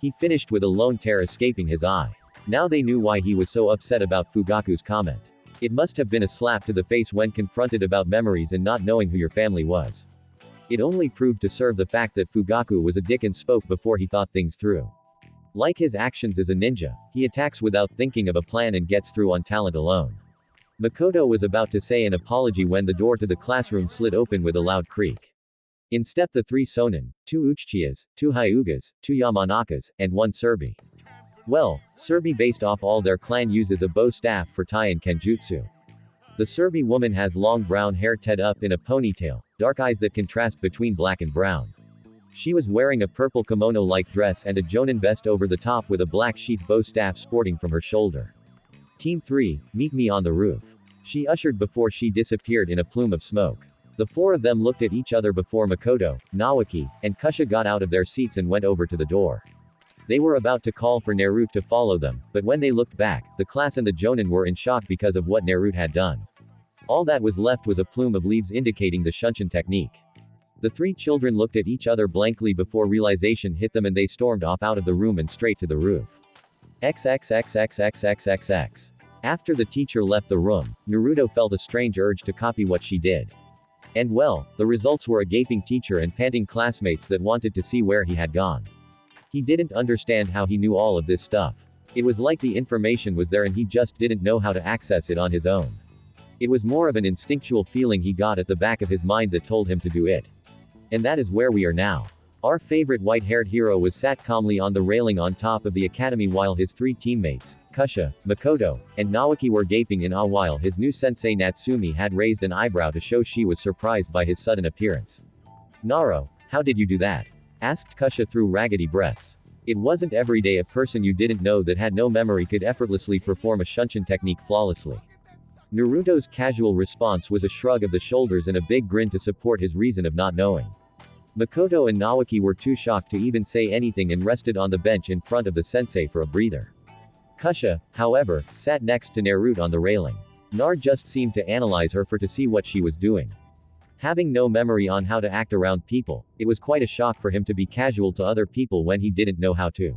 He finished with a lone tear escaping his eye. Now they knew why he was so upset about Fugaku's comment. It must have been a slap to the face when confronted about memories and not knowing who your family was. It only proved to serve the fact that Fugaku was a dick and spoke before he thought things through. Like his actions as a ninja, he attacks without thinking of a plan and gets through on talent alone. Makoto was about to say an apology when the door to the classroom slid open with a loud creak. In stepped the 3 Sonin, 2 Uchihas, 2 Hyugas, 2 Yamanakas, and 1 Surbi. Well, Surbi based off all their clan uses a bow staff for Tai and Kenjutsu. The Surbi woman has long brown hair tied up in a ponytail, dark eyes that contrast between black and brown. She was wearing a purple kimono-like dress and a jonin vest over the top with a black sheath bow staff sporting from her shoulder. "Team 3, meet me on the roof," she ushered before she disappeared in a plume of smoke. The 4 of them looked at each other before Makoto, Naoki, and Kusha got out of their seats and went over to the door. They were about to call for Naruto to follow them, but when they looked back, the class and the jonin were in shock because of what Naruto had done. All that was left was a plume of leaves indicating the Shunshin technique. The 3 children looked at each other blankly before realization hit them and they stormed off out of the room and straight to the roof. XXXXXXXX. After the teacher left the room, Naruto felt a strange urge to copy what she did. And well, the results were a gaping teacher and panting classmates that wanted to see where he had gone. He didn't understand how he knew all of this stuff. It was like the information was there and he just didn't know how to access it on his own. It was more of an instinctual feeling he got at the back of his mind that told him to do it. And that is where we are now. Our favorite white-haired hero was sat calmly on the railing on top of the academy while his 3 teammates, Kusha, Makoto, and Naoki were gaping in awe while his new sensei Natsumi had raised an eyebrow to show she was surprised by his sudden appearance. "Naro, how did you do that?" asked Kusha through raggedy breaths. It wasn't every day a person you didn't know that had no memory could effortlessly perform a Shunshin technique flawlessly. Naruto's casual response was a shrug of the shoulders and a big grin to support his reason of not knowing. Makoto and Naoki were too shocked to even say anything and rested on the bench in front of the sensei for a breather. Kusha, however, sat next to Naruto on the railing. Nar just seemed to analyze her to see what she was doing. Having no memory on how to act around people, it was quite a shock for him to be casual to other people when he didn't know how to.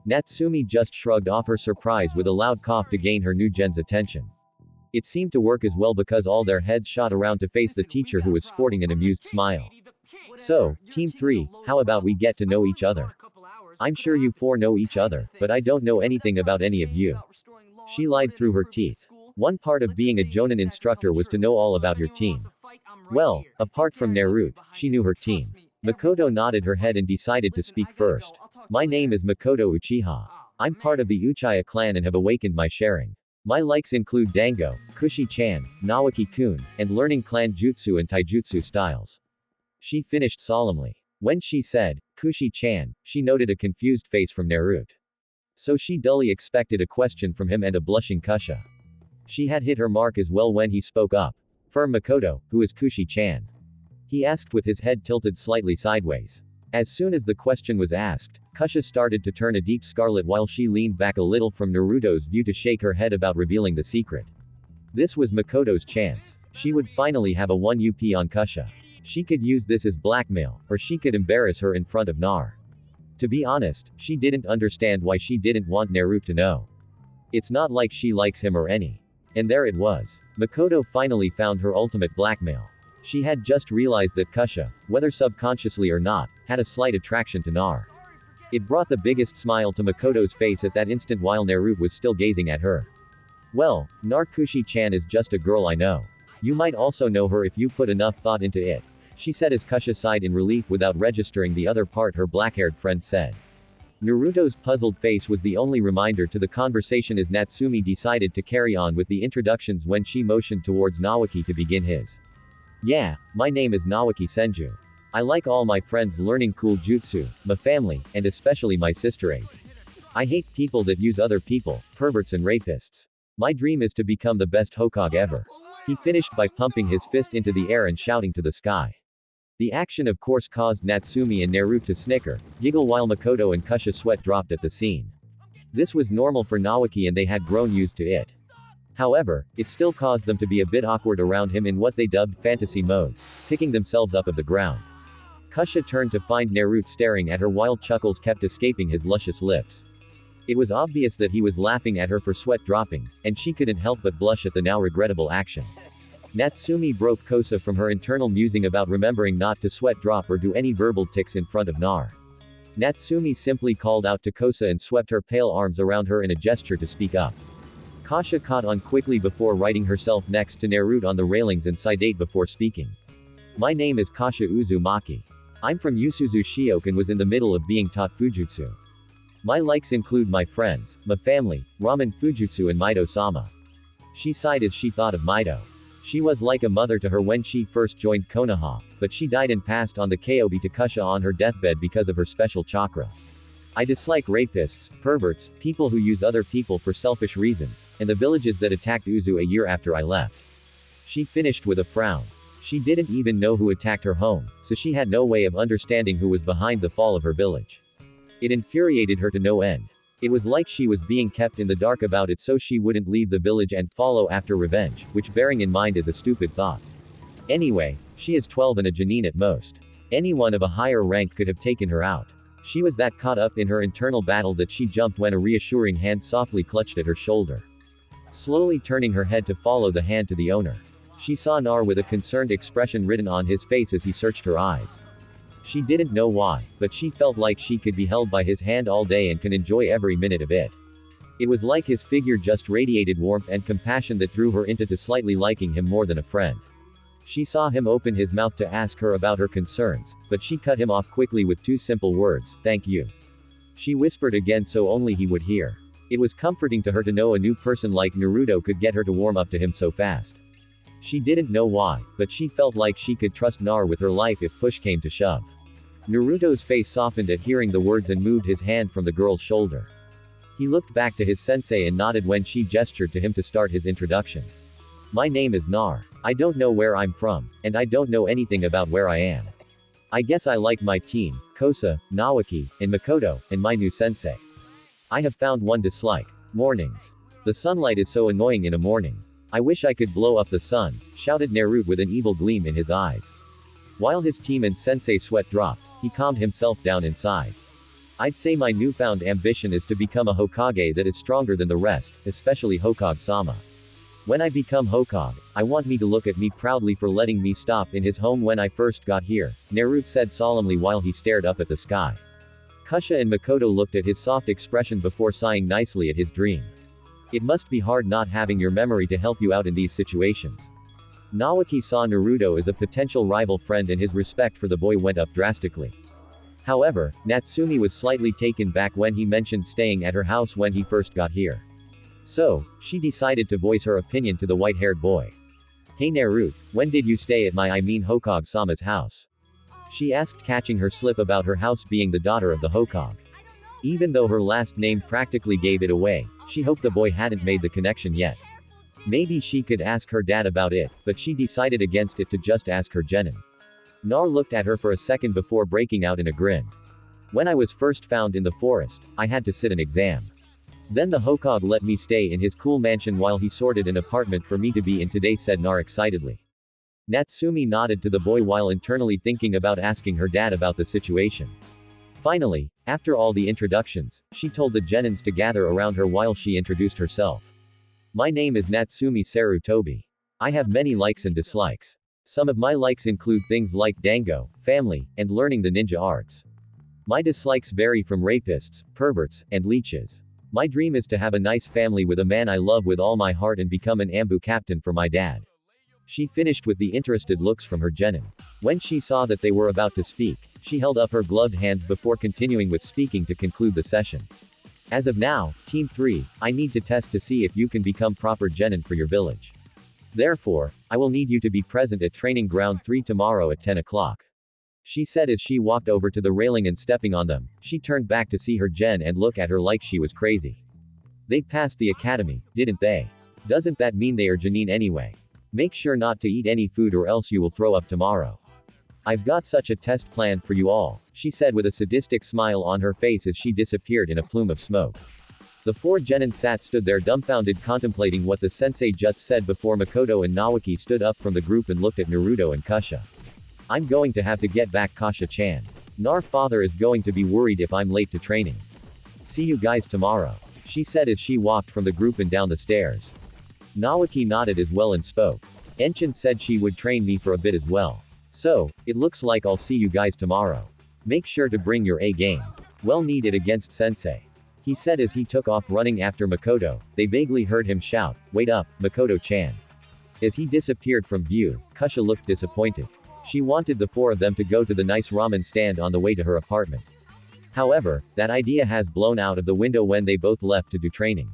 Natsumi just shrugged off her surprise with a loud cough to gain her new gen's attention. It seemed to work as well because all their heads shot around to face the teacher who was sporting an amused smile. So, Team 3, how about we get to know each other? I'm sure you four know each other, but I don't know anything about any of you. She lied through her teeth. One part of being a Jonin instructor was to know all about your team. Well, apart from Naruto, she knew her team. Makoto nodded her head and decided to speak first. My name is Makoto Uchiha. I'm part of the Uchiha clan and have awakened my sharing. My likes include Dango, Kushi-chan, Nawaki-kun, and learning clan jutsu and taijutsu styles. She finished solemnly. When she said, Kushi-chan, she noted a confused face from Naruto. So she dully expected a question from him and a blushing Kusha. She had hit her mark as well when he spoke up. Firm Makoto, who is Kushi-chan? He asked with his head tilted slightly sideways. As soon as the question was asked, Kusha started to turn a deep scarlet while she leaned back a little from Naruto's view to shake her head about revealing the secret. This was Makoto's chance. She would finally have a 1-UP on Kusha. She could use this as blackmail, or she could embarrass her in front of Nar. To be honest, she didn't understand why she didn't want Naruto to know. It's not like she likes him or any. And there it was. Makoto finally found her ultimate blackmail. She had just realized that Kusha, whether subconsciously or not, had a slight attraction to Nar. It brought the biggest smile to Makoto's face at that instant while Naruto was still gazing at her. Well, Nar Kushi-chan is just a girl I know. You might also know her if you put enough thought into it, she said as Kusha sighed in relief without registering the other part her black-haired friend said. Naruto's puzzled face was the only reminder to the conversation as Natsumi decided to carry on with the introductions when she motioned towards Nawaki to begin his. Yeah, my name is Nawaki Senju. I like all my friends learning cool jutsu, my family, and especially my sister Abe. I hate people that use other people, perverts and rapists. My dream is to become the best Hokage ever. He finished by pumping his fist into the air and shouting to the sky. The action of course caused Natsumi and Naruto to snicker, giggle while Makoto and Kusha sweat dropped at the scene. This was normal for Nawaki and they had grown used to it. However, it still caused them to be a bit awkward around him in what they dubbed fantasy mode, picking themselves up off the ground. Kusha turned to find Naruto staring at her while chuckles kept escaping his luscious lips. It was obvious that he was laughing at her for sweat dropping, and she couldn't help but blush at the now regrettable action. Natsumi broke Kosa from her internal musing about remembering not to sweat drop or do any verbal tics in front of Nar. Natsumi simply called out to Kosa and swept her pale arms around her in a gesture to speak up. Kasha caught on quickly before righting herself next to Naruto on the railings and sidate before speaking. My name is Kasha Uzumaki. I'm from Yusuzu Shiok and was in the middle of being taught Fujutsu. My likes include my friends, my family, Ramen Fujutsu and Mido-sama. She sighed as she thought of Mido. She was like a mother to her when she first joined Konoha, but she died and passed on the Kobe to Kusha on her deathbed because of her special chakra. I dislike rapists, perverts, people who use other people for selfish reasons, and the villages that attacked Uzu a year after I left. She finished with a frown. She didn't even know who attacked her home, so she had no way of understanding who was behind the fall of her village. It infuriated her to no end. It was like she was being kept in the dark about it so she wouldn't leave the village and follow after revenge, which bearing in mind is a stupid thought. Anyway, she is 12 and a Janine at most. Anyone of a higher rank could have taken her out. She was that caught up in her internal battle that she jumped when a reassuring hand softly clutched at her shoulder. Slowly turning her head to follow the hand to the owner. She saw Nar with a concerned expression written on his face as he searched her eyes. She didn't know why, but she felt like she could be held by his hand all day and can enjoy every minute of it. It was like his figure just radiated warmth and compassion that drew her into slightly liking him more than a friend. She saw him open his mouth to ask her about her concerns, but she cut him off quickly with two simple words, "Thank you." She whispered again so only he would hear. It was comforting to her to know a new person like Naruto could get her to warm up to him so fast. She didn't know why, but she felt like she could trust Nar with her life if push came to shove. Naruto's face softened at hearing the words and moved his hand from the girl's shoulder. He looked back to his sensei and nodded when she gestured to him to start his introduction. My name is Nar. I don't know where I'm from, and I don't know anything about where I am. I guess I like my team, Kosa, Nawaki, and Makoto, and my new sensei. I have found one dislike. Mornings. The sunlight is so annoying in a morning. I wish I could blow up the sun, shouted Naruto with an evil gleam in his eyes. While his team and sensei sweat dropped, he calmed himself down inside. I'd say my newfound ambition is to become a Hokage that is stronger than the rest, especially Hokage-sama. When I become Hokage, I want me to look at me proudly for letting me stop in his home when I first got here, Naruto said solemnly while he stared up at the sky. Kusha and Makoto looked at his soft expression before sighing nicely at his dream. It must be hard not having your memory to help you out in these situations. Naoki saw Naruto as a potential rival friend and his respect for the boy went up drastically. However, Natsumi was slightly taken back when he mentioned staying at her house when he first got here. So, she decided to voice her opinion to the white-haired boy. Hey Naruto, when did you stay at Hokage-sama's house? She asked, catching her slip about her house being the daughter of the Hokage. Even though her last name practically gave it away, she hoped the boy hadn't made the connection yet. Maybe she could ask her dad about it, but she decided against it to just ask her genin. Nar looked at her for a second before breaking out in a grin. When I was first found in the forest, I had to sit an exam. Then the Hokage let me stay in his cool mansion while he sorted an apartment for me to be in today, said Nar excitedly. Natsumi nodded to the boy while internally thinking about asking her dad about the situation. Finally, after all the introductions, she told the genins to gather around her while she introduced herself. My name is Natsumi Sarutobi. I have many likes and dislikes. Some of my likes include things like dango, family, and learning the ninja arts. My dislikes vary from rapists, perverts, and leeches. My dream is to have a nice family with a man I love with all my heart and become an ambu captain for my dad. She finished with the interested looks from her genin. When she saw that they were about to speak, she held up her gloved hands before continuing with speaking to conclude the session. As of now, Team 3, I need to test to see if you can become proper genin for your village. Therefore, I will need you to be present at Training Ground 3 tomorrow at 10 o'clock. She said as she walked over to the railing and stepping on them, she turned back to see her gen and look at her like she was crazy. They passed the academy, didn't they? Doesn't that mean they are genin anyway? Make sure not to eat any food or else you will throw up tomorrow. I've got such a test planned for you all, she said with a sadistic smile on her face as she disappeared in a plume of smoke. The four genin stood there dumbfounded contemplating what the sensei just said before Makoto and Naoki stood up from the group and looked at Naruto and Kusha. I'm going to have to get back Kasha-chan. Nar father is going to be worried if I'm late to training. See you guys tomorrow, she said as she walked from the group and down the stairs. Naoki nodded as well and spoke. Enchin said she would train me for a bit as well. So, it looks like I'll see you guys tomorrow. Make sure to bring your A game. Well needed against sensei, he said as he took off running after Makoto. They vaguely heard him shout, "Wait up, Makoto-chan." As he disappeared from view, Kusha looked disappointed. She wanted the four of them to go to the nice ramen stand on the way to her apartment. However, that idea has blown out of the window when they both left to do training.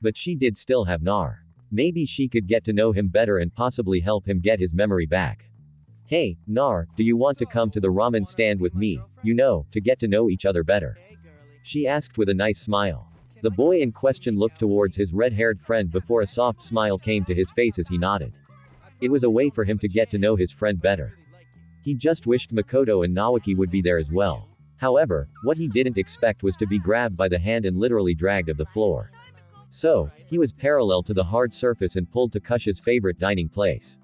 But she did still have Nar. Maybe she could get to know him better and possibly help him get his memory back. Hey, Nar, do you want to come to the ramen stand with me, to get to know each other better? She asked with a nice smile. The boy in question looked towards his red-haired friend before a soft smile came to his face as he nodded. It was a way for him to get to know his friend better. He just wished Makoto and Naoki would be there as well. However, what he didn't expect was to be grabbed by the hand and literally dragged off the floor. So, he was parallel to the hard surface and pulled to Kusha's favorite dining place.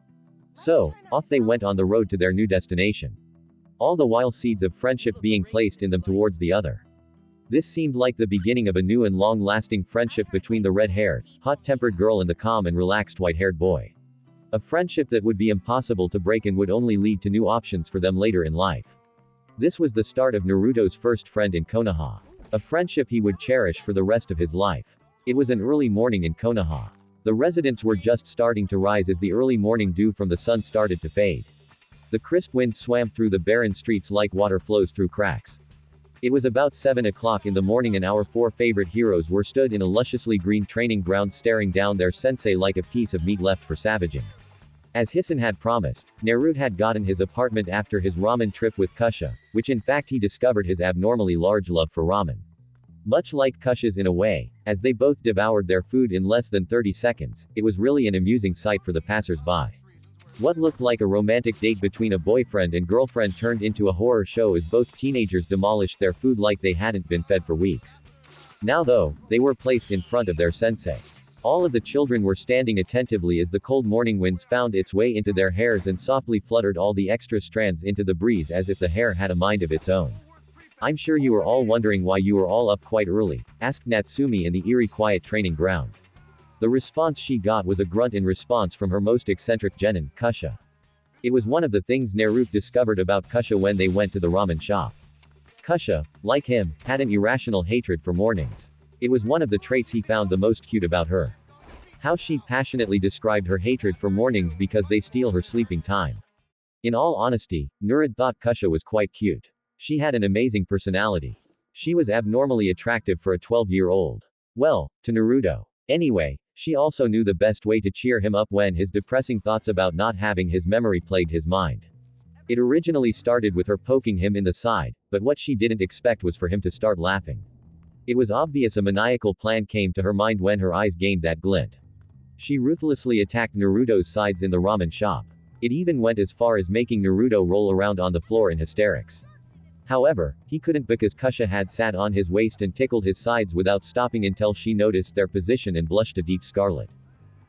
So, off they went on the road to their new destination. All the while seeds of friendship being placed in them towards the other. This seemed like the beginning of a new and long-lasting friendship between the red-haired, hot-tempered girl and the calm and relaxed white-haired boy. A friendship that would be impossible to break and would only lead to new options for them later in life. This was the start of Naruto's first friend in Konoha. A friendship he would cherish for the rest of his life. It was an early morning in Konoha. The residents were just starting to rise as the early morning dew from the sun started to fade. The crisp wind swam through the barren streets like water flows through cracks. It was about 7 o'clock in the morning and our four favorite heroes were stood in a lusciously green training ground staring down their sensei like a piece of meat left for savaging. As Hisan had promised, Naruto had gotten his apartment after his ramen trip with Kusha, which in fact he discovered his abnormally large love for ramen. Much like Kusha's in a way, as they both devoured their food in less than 30 seconds, it was really an amusing sight for the passers-by. What looked like a romantic date between a boyfriend and girlfriend turned into a horror show as both teenagers demolished their food like they hadn't been fed for weeks. Now though, they were placed in front of their sensei. All of the children were standing attentively as the cold morning winds found its way into their hairs and softly fluttered all the extra strands into the breeze as if the hair had a mind of its own. I'm sure you are all wondering why you are all up quite early, asked Natsumi in the eerie quiet training ground. The response she got was a grunt in response from her most eccentric genin, Kusha. It was one of the things Naruto discovered about Kusha when they went to the ramen shop. Kusha, like him, had an irrational hatred for mornings. It was one of the traits he found the most cute about her. How she passionately described her hatred for mornings because they steal her sleeping time. In all honesty, Naruto thought Kusha was quite cute. She had an amazing personality. She was abnormally attractive for a 12-year-old. Well, to Naruto. Anyway, she also knew the best way to cheer him up when his depressing thoughts about not having his memory plagued his mind. It originally started with her poking him in the side, but what she didn't expect was for him to start laughing. It was obvious a maniacal plan came to her mind when her eyes gained that glint. She ruthlessly attacked Naruto's sides in the ramen shop. It even went as far as making Naruto roll around on the floor in hysterics. However, he couldn't because Kusha had sat on his waist and tickled his sides without stopping until she noticed their position and blushed a deep scarlet.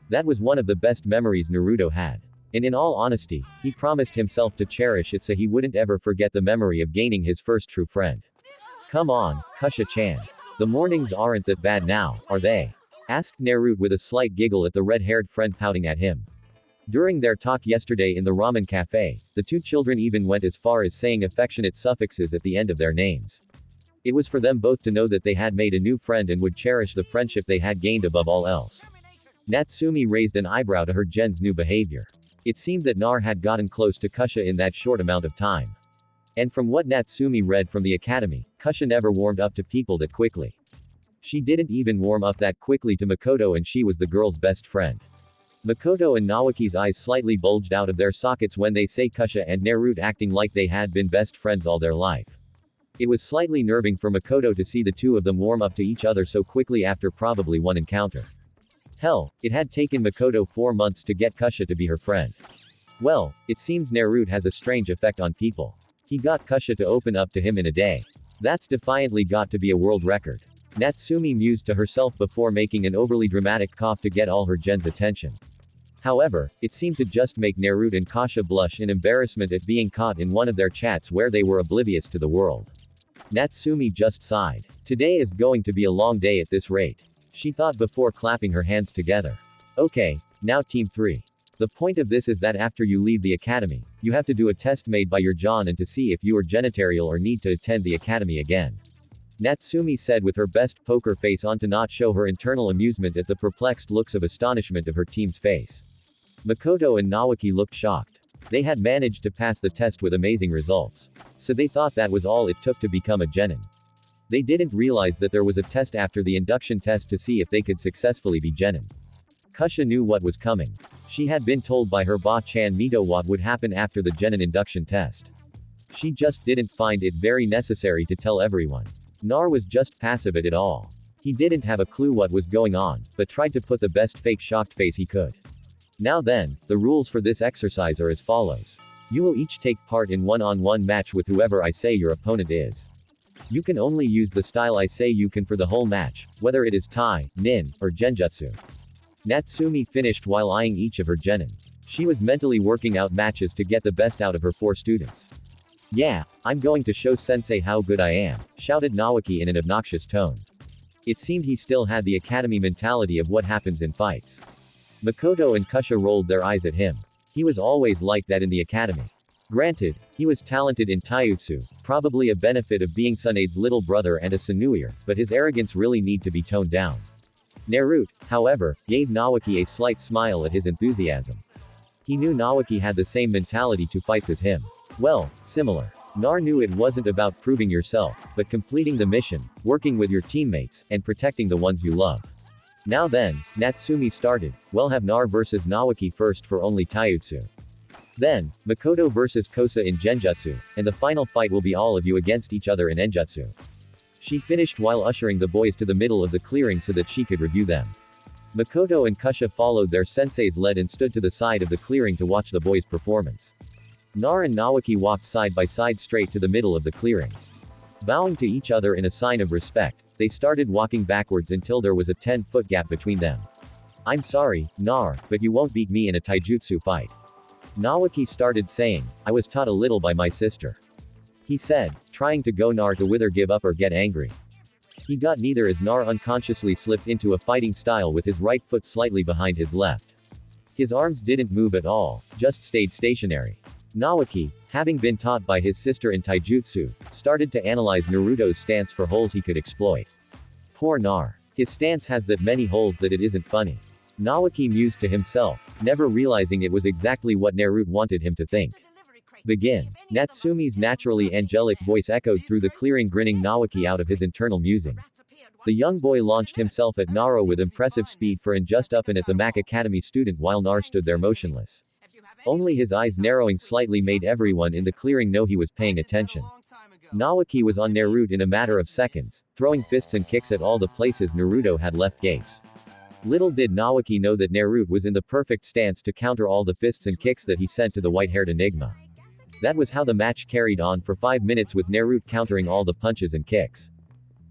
That was one of the best memories Naruto had. And in all honesty, he promised himself to cherish it so he wouldn't ever forget the memory of gaining his first true friend. Come on, Kusha-chan. The mornings aren't that bad now, are they? Asked Naruto with a slight giggle at the red-haired friend pouting at him. During their talk yesterday in the ramen cafe, the two children even went as far as saying affectionate suffixes at the end of their names. It was for them both to know that they had made a new friend and would cherish the friendship they had gained above all else. Natsumi raised an eyebrow to her gen's new behavior. It seemed that Nar had gotten close to Kusha in that short amount of time. And from what Natsumi read from the academy, Kusha never warmed up to people that quickly. She didn't even warm up that quickly to Makoto, and she was the girl's best friend. Makoto and Naoki's eyes slightly bulged out of their sockets when they say Kusha and Naruto acting like they had been best friends all their life. It was slightly nerving for Makoto to see the two of them warm up to each other so quickly after probably one encounter. Hell, it had taken Makoto 4 months to get Kusha to be her friend. Well, it seems Naruto has a strange effect on people. He got Kusha to open up to him in a day. That's defiantly got to be a world record. Natsumi mused to herself before making an overly dramatic cough to get all her gen's attention. However, it seemed to just make Naruto and Kusha blush in embarrassment at being caught in one of their chats where they were oblivious to the world. Natsumi just sighed. Today is going to be a long day at this rate, she thought before clapping her hands together. Okay, now Team 3. The point of this is that after you leave the academy, you have to do a test made by your John and to see if you are genitarial or need to attend the academy again. Natsumi said with her best poker face on to not show her internal amusement at the perplexed looks of astonishment of her team's face. Makoto and Naoki looked shocked. They had managed to pass the test with amazing results. So they thought that was all it took to become a genin. They didn't realize that there was a test after the induction test to see if they could successfully be genin. Kusha knew what was coming. She had been told by her Ba-chan Mito what would happen after the genin induction test. She just didn't find it very necessary to tell everyone. Nar was just passive at it all. He didn't have a clue what was going on, but tried to put the best fake shocked face he could. Now then, the rules for this exercise are as follows. You will each take part in one-on-one match with whoever I say your opponent is. You can only use the style I say you can for the whole match, whether it is Tai, Nin, or Genjutsu. Natsumi finished while eyeing each of her genin. She was mentally working out matches to get the best out of her 4 students. Yeah, I'm going to show sensei how good I am, shouted Naoki in an obnoxious tone. It seemed he still had the academy mentality of what happens in fights. Makoto and Kusha rolled their eyes at him. He was always like that in the academy. Granted, he was talented in taijutsu, probably a benefit of being Tsunade's little brother and a Sanuier, but his arrogance really need to be toned down. Naruto, however, gave Naoki a slight smile at his enthusiasm. He knew Naoki had the same mentality to fights as him. Well, similar. Nar knew it wasn't about proving yourself, but completing the mission, working with your teammates, and protecting the ones you love. Now then, Natsumi started. We'll have Nar versus Naoki first for only taijutsu. Then, Makoto versus Kosa in Genjutsu, and the final fight will be all of you against each other in Enjutsu. She finished while ushering the boys to the middle of the clearing so that she could review them. Makoto and Kusha followed their sensei's lead and stood to the side of the clearing to watch the boys' performance. Nar and Naoki walked side by side straight to the middle of the clearing. Bowing to each other in a sign of respect, they started walking backwards until there was a 10-foot gap between them. I'm sorry, Nar, but you won't beat me in a taijutsu fight. Naoki started saying, I was taught a little by my sister. He said, trying to go Nar to whether give up or get angry. He got neither as Nar unconsciously slipped into a fighting style with his right foot slightly behind his left. His arms didn't move at all, just stayed stationary. Naoki, having been taught by his sister in taijutsu, started to analyze Naruto's stance for holes he could exploit. Poor Nar. His stance has that many holes that it isn't funny. Naoki mused to himself, never realizing it was exactly what Naruto wanted him to think. Begin. Natsumi's naturally angelic voice echoed through the clearing, grinning Naoki out of his internal musing. The young boy launched himself at Naro with impressive speed for and just up and at the Mac Academy student while Nar stood there motionless. Only his eyes narrowing slightly made everyone in the clearing know he was paying attention. Naoki was on Naruto in a matter of seconds, throwing fists and kicks at all the places Naruto had left gapes. Little did Naoki know that Naruto was in the perfect stance to counter all the fists and kicks that he sent to the white-haired enigma. That was how the match carried on for 5 minutes with Naruto countering all the punches and kicks.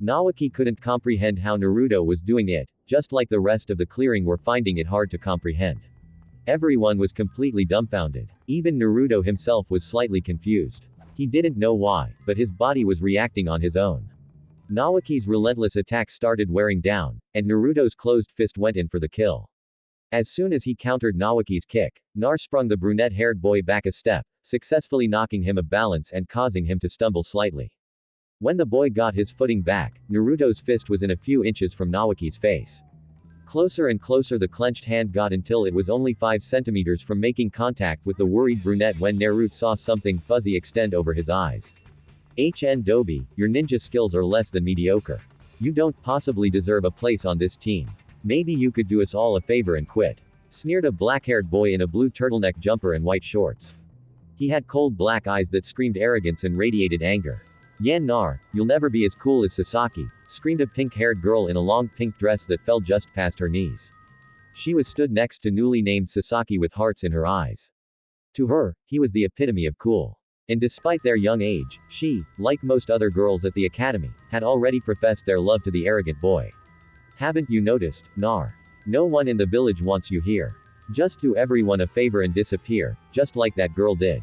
Naoki couldn't comprehend how Naruto was doing it, just like the rest of the clearing were finding it hard to comprehend. Everyone was completely dumbfounded. Even Naruto himself was slightly confused. He didn't know why, but his body was reacting on his own. Naoki's relentless attack started wearing down, and Naruto's closed fist went in for the kill. As soon as he countered Naoki's kick, Nar sprung the brunette-haired boy back a step, successfully knocking him off balance and causing him to stumble slightly. When the boy got his footing back, Naruto's fist was in a few inches from Naoki's face. Closer and closer the clenched hand got until it was only 5 centimeters from making contact with the worried brunette when Naruto saw something fuzzy extend over his eyes. HN Dobi, your ninja skills are less than mediocre. You don't possibly deserve a place on this team. Maybe you could do us all a favor and quit. Sneered a black-haired boy in a blue turtleneck jumper and white shorts. He had cold black eyes that screamed arrogance and radiated anger. Yan Nar, you'll never be as cool as Sasaki, screamed a pink-haired girl in a long pink dress that fell just past her knees. She was stood next to newly named Sasaki with hearts in her eyes. To her, he was the epitome of cool. And despite their young age, she, like most other girls at the academy, had already professed their love to the arrogant boy. Haven't you noticed, Nar? No one in the village wants you here. Just do everyone a favor and disappear, just like that girl did.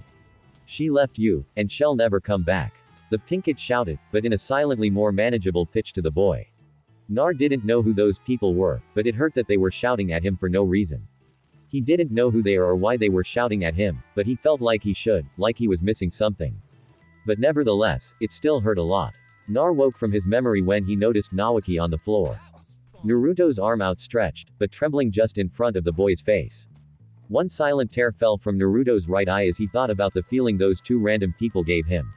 She left you, and shall never come back. The pinkett shouted, but in a silently more manageable pitch to the boy. Nar didn't know who those people were, but it hurt that they were shouting at him for no reason. He didn't know who they are or why they were shouting at him, but he felt like he should, like he was missing something. But nevertheless, it still hurt a lot. Nar woke from his memory when he noticed Naoki on the floor. Naruto's arm outstretched, but trembling just in front of the boy's face. One silent tear fell from Naruto's right eye as he thought about the feeling those two random people gave him.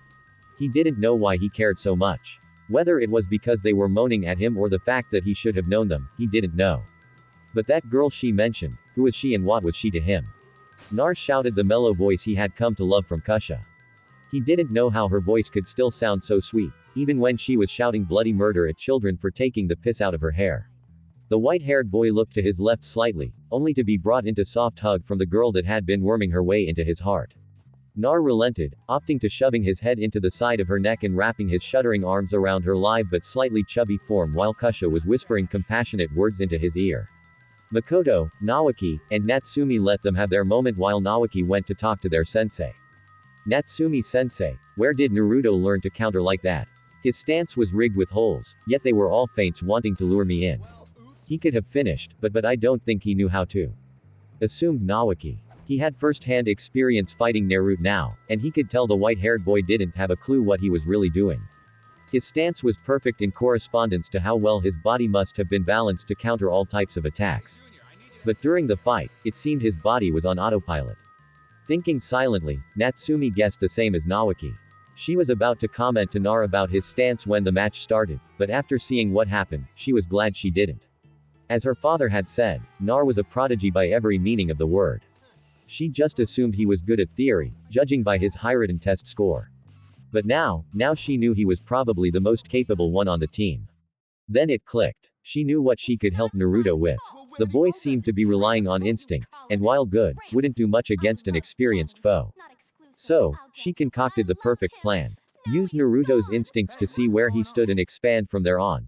He didn't know why he cared so much. Whether it was because they were moaning at him or the fact that he should have known them, he didn't know. But that girl she mentioned, who was she and what was she to him? Nar shouted the mellow voice he had come to love from Kusha. He didn't know how her voice could still sound so sweet, even when she was shouting bloody murder at children for taking the piss out of her hair. The white-haired boy looked to his left slightly, only to be brought into soft hug from the girl that had been worming her way into his heart. Nar relented, opting to shoving his head into the side of her neck and wrapping his shuddering arms around her live but slightly chubby form while Kusha was whispering compassionate words into his ear. Makoto, Naoki, and Natsumi let them have their moment while Naoki went to talk to their sensei. Natsumi-sensei, where did Naruto learn to counter like that? His stance was rigged with holes, yet they were all feints wanting to lure me in. He could have finished, but I don't think he knew how to. Assumed Naoki. He had first-hand experience fighting Naruto now, and he could tell the white-haired boy didn't have a clue what he was really doing. His stance was perfect in correspondence to how well his body must have been balanced to counter all types of attacks. But during the fight, it seemed his body was on autopilot. Thinking silently, Natsumi guessed the same as Naoki. She was about to comment to Nar about his stance when the match started, but after seeing what happened, she was glad she didn't. As her father had said, Nar was a prodigy by every meaning of the word. She just assumed he was good at theory, judging by his high written test score. But now she knew he was probably the most capable one on the team. Then it clicked. She knew what she could help Naruto with. The boy seemed to be relying on instinct, and while good, wouldn't do much against an experienced foe. So, she concocted the perfect plan. Use Naruto's instincts to see where he stood and expand from there on,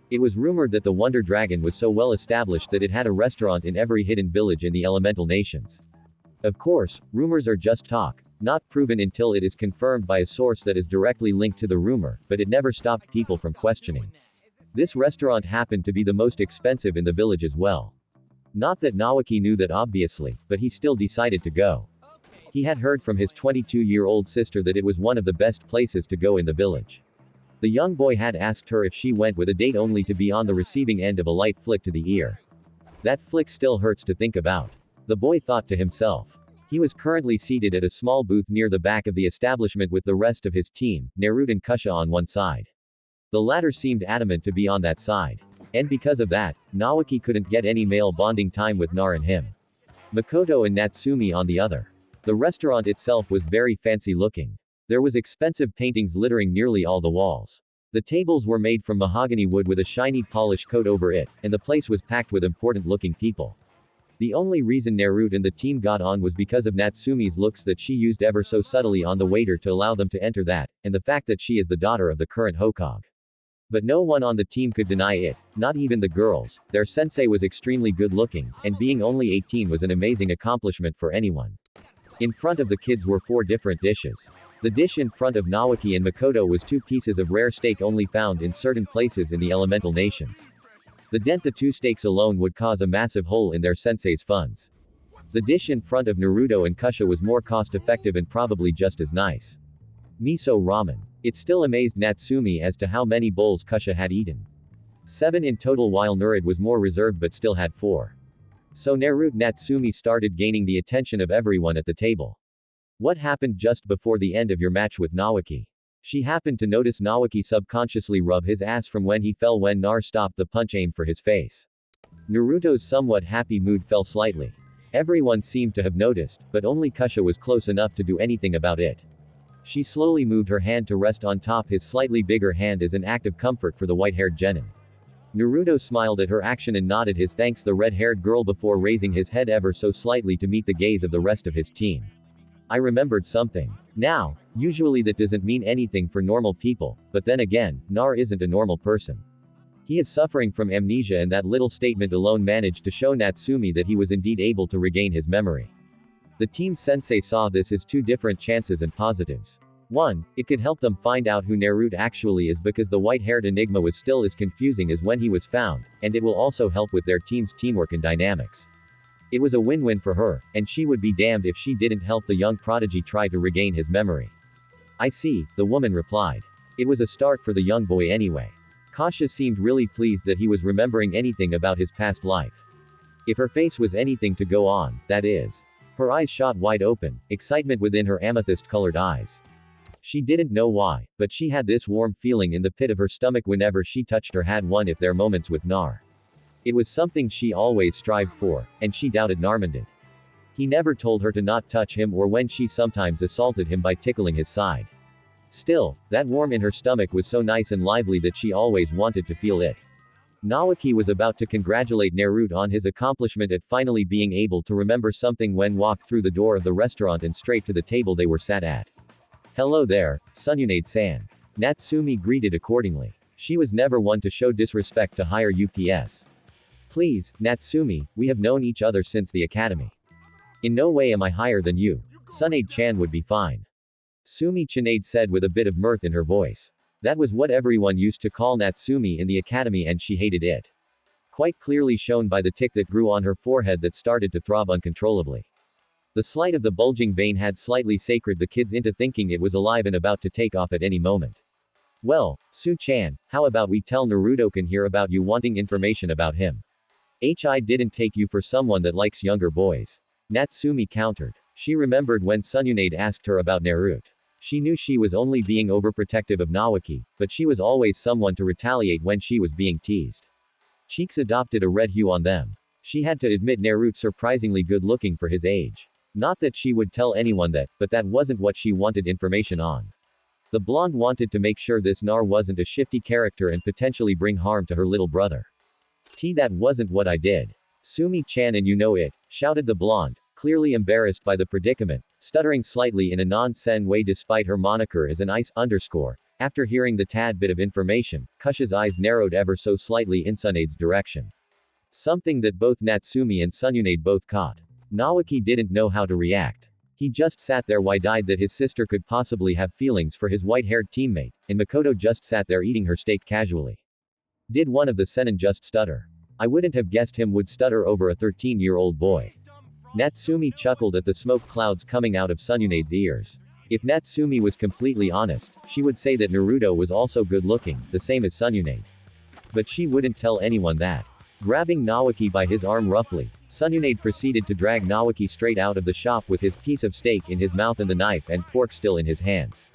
It was rumored that the Wonder Dragon was so well established that it had a restaurant in every hidden village in the elemental nations. Of course, rumors are just talk, not proven until it is confirmed by a source that is directly linked to the rumor, but it never stopped people from questioning. This restaurant happened to be the most expensive in the village as well. Not that Naoki knew that obviously, but he still decided to go. He had heard from his 22-year-old sister that it was one of the best places to go in the village. The young boy had asked her if she went with a date only to be on the receiving end of a light flick to the ear. That flick still hurts to think about. The boy thought to himself. He was currently seated at a small booth near the back of the establishment with the rest of his team, Naruto and Kusha on one side. The latter seemed adamant to be on that side. And because of that, Naoki couldn't get any male bonding time with Nar and him. Makoto and Natsumi on the other. The restaurant itself was very fancy looking. There was expensive paintings littering nearly all the walls. The tables were made from mahogany wood with a shiny polish coat over it, and the place was packed with important looking people. The only reason Naruto and the team got on was because of Natsumi's looks that she used ever so subtly on the waiter to allow them to enter that, and the fact that she is the daughter of the current Hokage. But no one on the team could deny it, not even the girls. Their sensei was extremely good looking, and being only 18 was an amazing accomplishment for anyone. In front of the kids were 4 different dishes. The dish in front of Naoki and Makoto was 2 pieces of rare steak only found in certain places in the elemental nations. The 2 steaks alone would cause a massive hole in their sensei's funds. The dish in front of Naruto and Kusha was more cost-effective and probably just as nice. Miso ramen. It still amazed Natsumi as to how many bowls Kusha had eaten. 7 in total while Naruto was more reserved but still had 4. So Naruto Natsumi started gaining the attention of everyone at the table. What happened just before the end of your match with Naoki? She happened to notice Naoki subconsciously rub his ass from when he fell when Nar stopped the punch aimed for his face. Naruto's somewhat happy mood fell slightly. Everyone seemed to have noticed, but only Kusha was close enough to do anything about it. She slowly moved her hand to rest on top his slightly bigger hand as an act of comfort for the white-haired genin. Naruto smiled at her action and nodded his thanks the red-haired girl before raising his head ever so slightly to meet the gaze of the rest of his team. I remembered something. Now, usually that doesn't mean anything for normal people, but then again, Nar isn't a normal person. He is suffering from amnesia and that little statement alone managed to show Natsumi that he was indeed able to regain his memory. The team sensei saw this as 2 different chances and positives. 1, it could help them find out who Naruto actually is because the white-haired enigma was still as confusing as when he was found, and it will also help with their team's teamwork and dynamics. It was a win-win for her, and she would be damned if she didn't help the young prodigy try to regain his memory. I see, the woman replied. It was a start for the young boy anyway. Kasha seemed really pleased that he was remembering anything about his past life. If her face was anything to go on, that is. Her eyes shot wide open, excitement within her amethyst-colored eyes. She didn't know why, but she had this warm feeling in the pit of her stomach whenever she touched or had one of their moments with Nar. It was something she always strived for, and she doubted Narman did. He never told her to not touch him or when she sometimes assaulted him by tickling his side. Still, that warmth in her stomach was so nice and lively that she always wanted to feel it. Naoki was about to congratulate Naruto on his accomplishment at finally being able to remember something when walked through the door of the restaurant and straight to the table they were sat at. Hello there, Sununade-san. Natsumi greeted accordingly. She was never one to show disrespect to higher UPS. Please, Natsumi, we have known each other since the academy. In no way am I higher than you. Tsunade-chan would be fine. Sumi Tsunade said with a bit of mirth in her voice. That was what everyone used to call Natsumi in the academy and she hated it. Quite clearly shown by the tick that grew on her forehead that started to throb uncontrollably. The slight of the bulging vein had slightly sacred the kids into thinking it was alive and about to take off at any moment. Well, Su-chan, how about we tell Naruto-kun here about you wanting information about him? I didn't take you for someone that likes younger boys. Natsumi countered. She remembered when Sununade asked her about Naruto. She knew she was only being overprotective of Nawaki, but she was always someone to retaliate when she was being teased. Cheeks adopted a red hue on them. She had to admit Naruto surprisingly good looking for his age. Not that she would tell anyone that, but that wasn't what she wanted information on. The blonde wanted to make sure this Nar wasn't a shifty character and potentially bring harm to her little brother. That wasn't what I did. Sumi-chan, and you know it, shouted the blonde, clearly embarrassed by the predicament, stuttering slightly in a non-sen way despite her moniker as an ice underscore. After hearing the tad bit of information, Kush's eyes narrowed ever so slightly in Sunade's direction. Something that both Natsumi and Sununade both caught. Nawaki didn't know how to react. He just sat there wide-eyed that his sister could possibly have feelings for his white-haired teammate, and Makoto just sat there eating her steak casually. Did one of the seinen just stutter? I wouldn't have guessed him would stutter over a 13-year-old boy. Natsumi chuckled at the smoke clouds coming out of Sununade's ears. If Natsumi was completely honest, she would say that Naruto was also good-looking, the same as Sununade. But she wouldn't tell anyone that. Grabbing Nawaki by his arm roughly, Sununade proceeded to drag Nawaki straight out of the shop with his piece of steak in his mouth and the knife and fork still in his hands.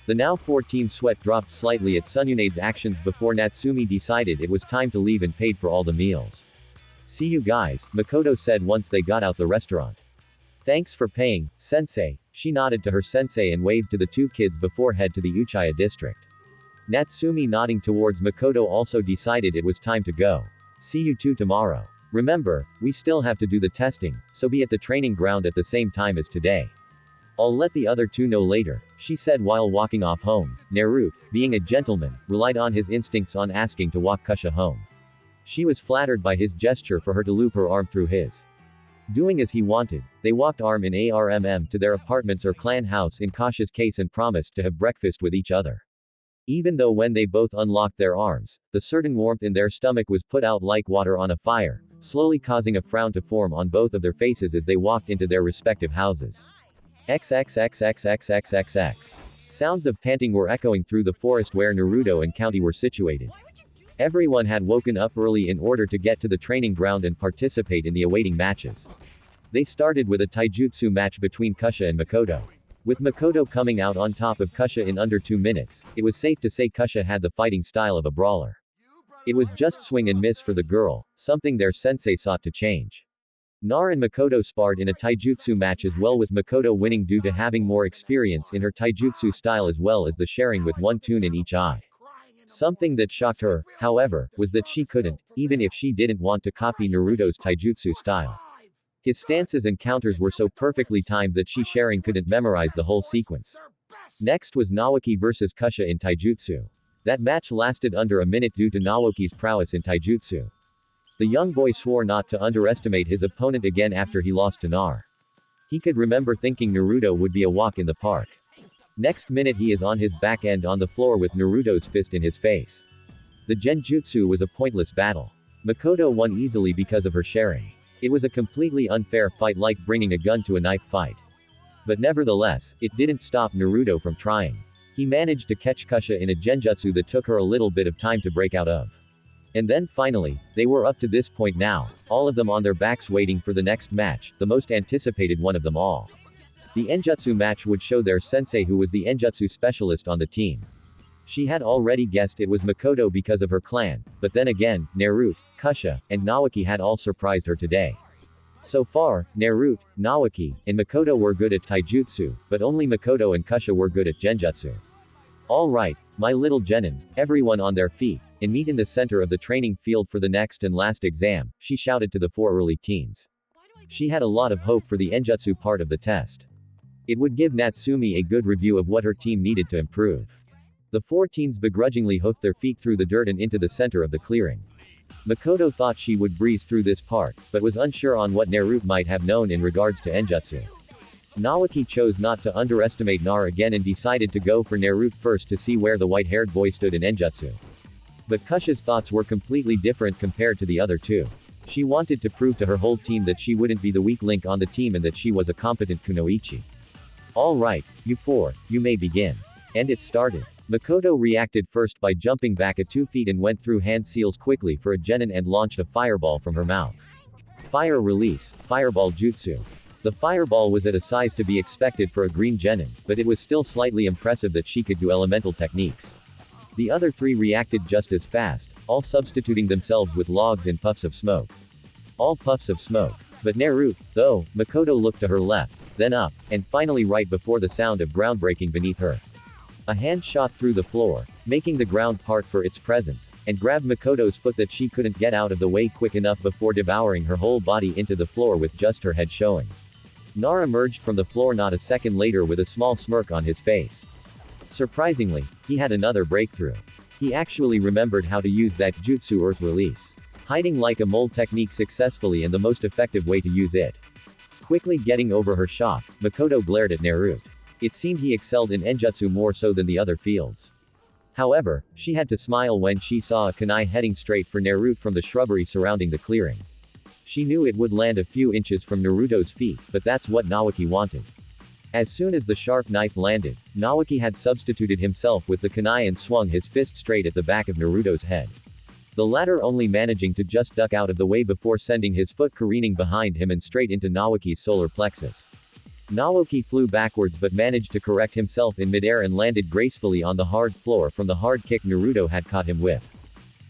The now 4-team sweat dropped slightly at Sununade's actions before Natsumi decided it was time to leave and paid for all the meals. See you guys, Makoto said once they got out the restaurant. Thanks for paying, sensei. She nodded to her sensei and waved to the two kids before head to the Uchiha district. Natsumi nodding towards Makoto also decided it was time to go. See you two tomorrow. Remember, we still have to do the testing, so be at the training ground at the same time as today. I'll let the other two know later, she said while walking off home. Naruto, being a gentleman, relied on his instincts on asking to walk Kusha home. She was flattered by his gesture for her to loop her arm through his. Doing as he wanted, they walked arm in arm to their apartments or clan house in Kasha's case and promised to have breakfast with each other. Even though when they both unlocked their arms, the certain warmth in their stomach was put out like water on a fire, slowly causing a frown to form on both of their faces as they walked into their respective houses. XXXXXXXX. Sounds of panting were echoing through the forest where Naruto and County were situated. Everyone had woken up early in order to get to the training ground and participate in the awaiting matches. They started with a taijutsu match between Kusha and Makoto. With Makoto coming out on top of Kusha in under 2 minutes, it was safe to say Kusha had the fighting style of a brawler. It was just swing and miss for the girl, something their sensei sought to change. Nar and Makoto sparred in a taijutsu match as well, with Makoto winning due to having more experience in her taijutsu style as well as the sharing with one tune in each eye. Something that shocked her, however, was that she couldn't, even if she didn't want to copy Naruto's taijutsu style. His stances and counters were so perfectly timed that she sharing couldn't memorize the whole sequence. Next was Nawaki versus Kusha in taijutsu. That match lasted under a minute due to Nawaki's prowess in taijutsu. The young boy swore not to underestimate his opponent again after he lost to Nar. He could remember thinking Naruto would be a walk in the park. Next minute he is on his back end on the floor with Naruto's fist in his face. The genjutsu was a pointless battle. Makoto won easily because of her sharing. It was a completely unfair fight, like bringing a gun to a knife fight. But nevertheless, it didn't stop Naruto from trying. He managed to catch Kusha in a genjutsu that took her a little bit of time to break out of. And then finally, they were up to this point now, all of them on their backs waiting for the next match, the most anticipated one of them all. The Enjutsu match would show their sensei who was the Enjutsu specialist on the team. She had already guessed it was Makoto because of her clan, but then again, Naruto, Kusha, and Nawaki had all surprised her today. So far, Naruto, Nawaki, and Makoto were good at taijutsu, but only Makoto and Kusha were good at genjutsu. Alright, my little genin, everyone on their feet, and meet in the center of the training field for the next and last exam, she shouted to the 4 early teens. She had a lot of hope for the Enjutsu part of the test. It would give Natsumi a good review of what her team needed to improve. The 4 teens begrudgingly hoofed their feet through the dirt and into the center of the clearing. Makoto thought she would breeze through this part, but was unsure on what Naruto might have known in regards to Enjutsu. Nawaki chose not to underestimate Nar again and decided to go for Naruto first to see where the white-haired boy stood in Enjutsu. But Kusha's thoughts were completely different compared to the other two. She wanted to prove to her whole team that she wouldn't be the weak link on the team and that she was a competent kunoichi. Alright, you 4, you may begin. And it started. Makoto reacted first by jumping back at 2 feet and went through hand seals quickly for a genin and launched a fireball from her mouth. Fire release, fireball jutsu. The fireball was at a size to be expected for a green genin, but it was still slightly impressive that she could do elemental techniques. The other three reacted just as fast, all substituting themselves with logs and puffs of smoke. All puffs of smoke. But Naruto, though, Makoto looked to her left, then up, and finally right before the sound of ground breaking beneath her. A hand shot through the floor, making the ground part for its presence, and grabbed Makoto's foot that she couldn't get out of the way quick enough before devouring her whole body into the floor with just her head showing. Nar emerged from the floor not a second later with a small smirk on his face. Surprisingly, he had another breakthrough. He actually remembered how to use that jutsu earth release. Hiding like a mole technique successfully and the most effective way to use it. Quickly getting over her shock, Makoto glared at Naruto. It seemed he excelled in enjutsu more so than the other fields. However, she had to smile when she saw a kunai heading straight for Naruto from the shrubbery surrounding the clearing. She knew it would land a few inches from Naruto's feet, but that's what Naoki wanted. As soon as the sharp knife landed, Naoki had substituted himself with the kunai and swung his fist straight at the back of Naruto's head. The latter only managing to just duck out of the way before sending his foot careening behind him and straight into Naoki's solar plexus. Naoki flew backwards but managed to correct himself in midair and landed gracefully on the hard floor from the hard kick Naruto had caught him with.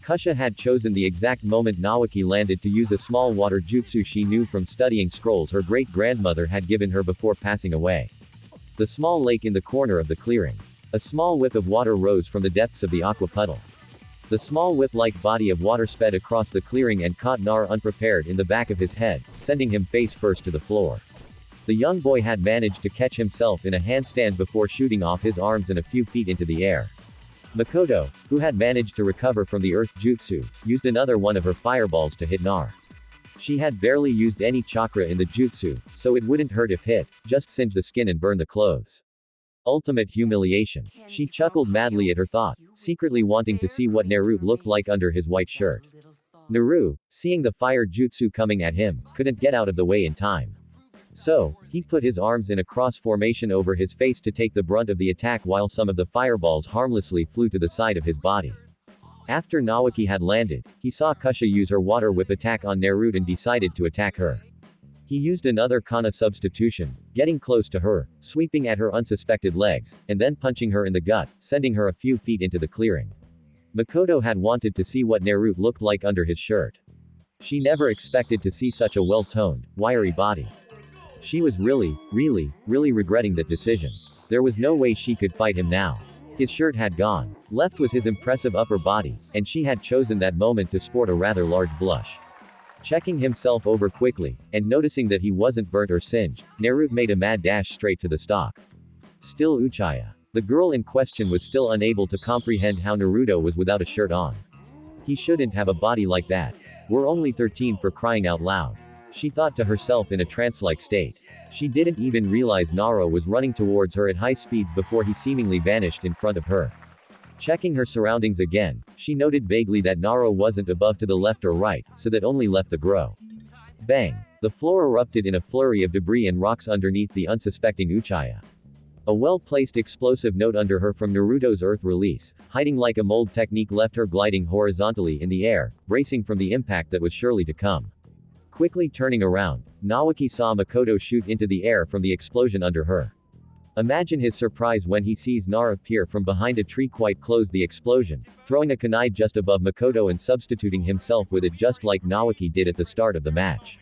Kusha had chosen the exact moment Naoki landed to use a small water jutsu she knew from studying scrolls her great-grandmother had given her before passing away. The small lake in the corner of the clearing. A small whip of water rose from the depths of the aqua puddle. The small whip-like body of water sped across the clearing and caught Nar unprepared in the back of his head, sending him face first to the floor. The young boy had managed to catch himself in a handstand before shooting off his arms and a few feet into the air. Makoto, who had managed to recover from the earth jutsu, used another one of her fireballs to hit Nar. She had barely used any chakra in the jutsu, so it wouldn't hurt if hit, just singe the skin and burn the clothes. Ultimate humiliation. She chuckled madly at her thought, secretly wanting to see what Naruto looked like under his white shirt. Naruto, seeing the fire jutsu coming at him, couldn't get out of the way in time. So, he put his arms in a cross formation over his face to take the brunt of the attack while some of the fireballs harmlessly flew to the side of his body. After Naoki had landed, he saw Kusha use her water whip attack on Naruto and decided to attack her. He used another kana substitution, getting close to her, sweeping at her unsuspected legs, and then punching her in the gut, sending her a few feet into the clearing. Makoto had wanted to see what Naruto looked like under his shirt. She never expected to see such a well-toned, wiry body. She was really regretting that decision. There was no way she could fight him now. His shirt had gone. Left was his impressive upper body, and she had chosen that moment to sport a rather large blush. Checking himself over quickly, and noticing that he wasn't burnt or singed, Naruto made a mad dash straight to the stock. Still Uchiha. The girl in question was still unable to comprehend how Naruto was without a shirt on. He shouldn't have a body like that. We're only 13 for crying out loud. She thought to herself in a trance-like state. She didn't even realize Naruto was running towards her at high speeds before he seemingly vanished in front of her. Checking her surroundings again, she noted vaguely that Naruto wasn't above to the left or right, so that only left the grow. Bang! The floor erupted in a flurry of debris and rocks underneath the unsuspecting Uchiha. A well-placed explosive note under her from Naruto's earth release, hiding like a mold technique left her gliding horizontally in the air, bracing from the impact that was surely to come. Quickly turning around, Naoki saw Makoto shoot into the air from the explosion under her. Imagine his surprise when he sees Nar appear from behind a tree quite close the explosion, throwing a kunai just above Makoto and substituting himself with it just like Naoki did at the start of the match.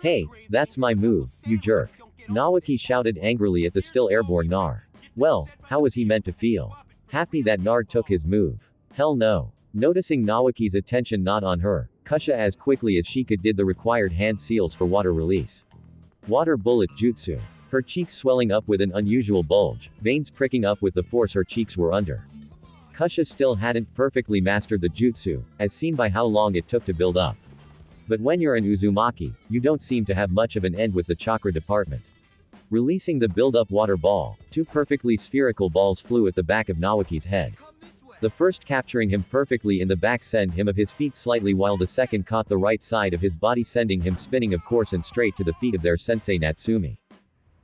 Hey, that's my move, you jerk. Naoki shouted angrily at the still airborne Nar. Well, how was he meant to feel? Happy that Nar took his move? Hell no. Noticing Naoki's attention not on her, Kusha as quickly as she could did the required hand seals for water release. Water bullet jutsu. Her cheeks swelling up with an unusual bulge, veins pricking up with the force her cheeks were under. Kusha still hadn't perfectly mastered the jutsu, as seen by how long it took to build up. But when you're an Uzumaki, you don't seem to have much of an end with the chakra department. Releasing the build-up water ball, two perfectly spherical balls flew at the back of Naoki's head. The first capturing him perfectly in the back sent him of his feet slightly while the second caught the right side of his body sending him spinning of course and straight to the feet of their sensei Natsumi.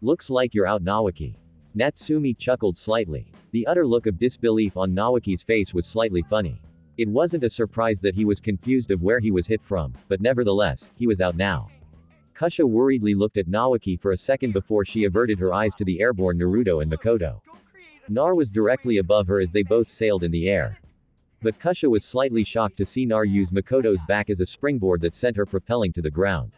Looks like you're out Naoki. Natsumi chuckled slightly. The utter look of disbelief on Naoki's face was slightly funny. It wasn't a surprise that he was confused of where he was hit from, but nevertheless, he was out now. Kusha worriedly looked at Naoki for a second before she averted her eyes to the airborne Naruto and Makoto. Nar was directly above her as they both sailed in the air. But Kusha was slightly shocked to see Nar use Makoto's back as a springboard that sent her propelling to the ground.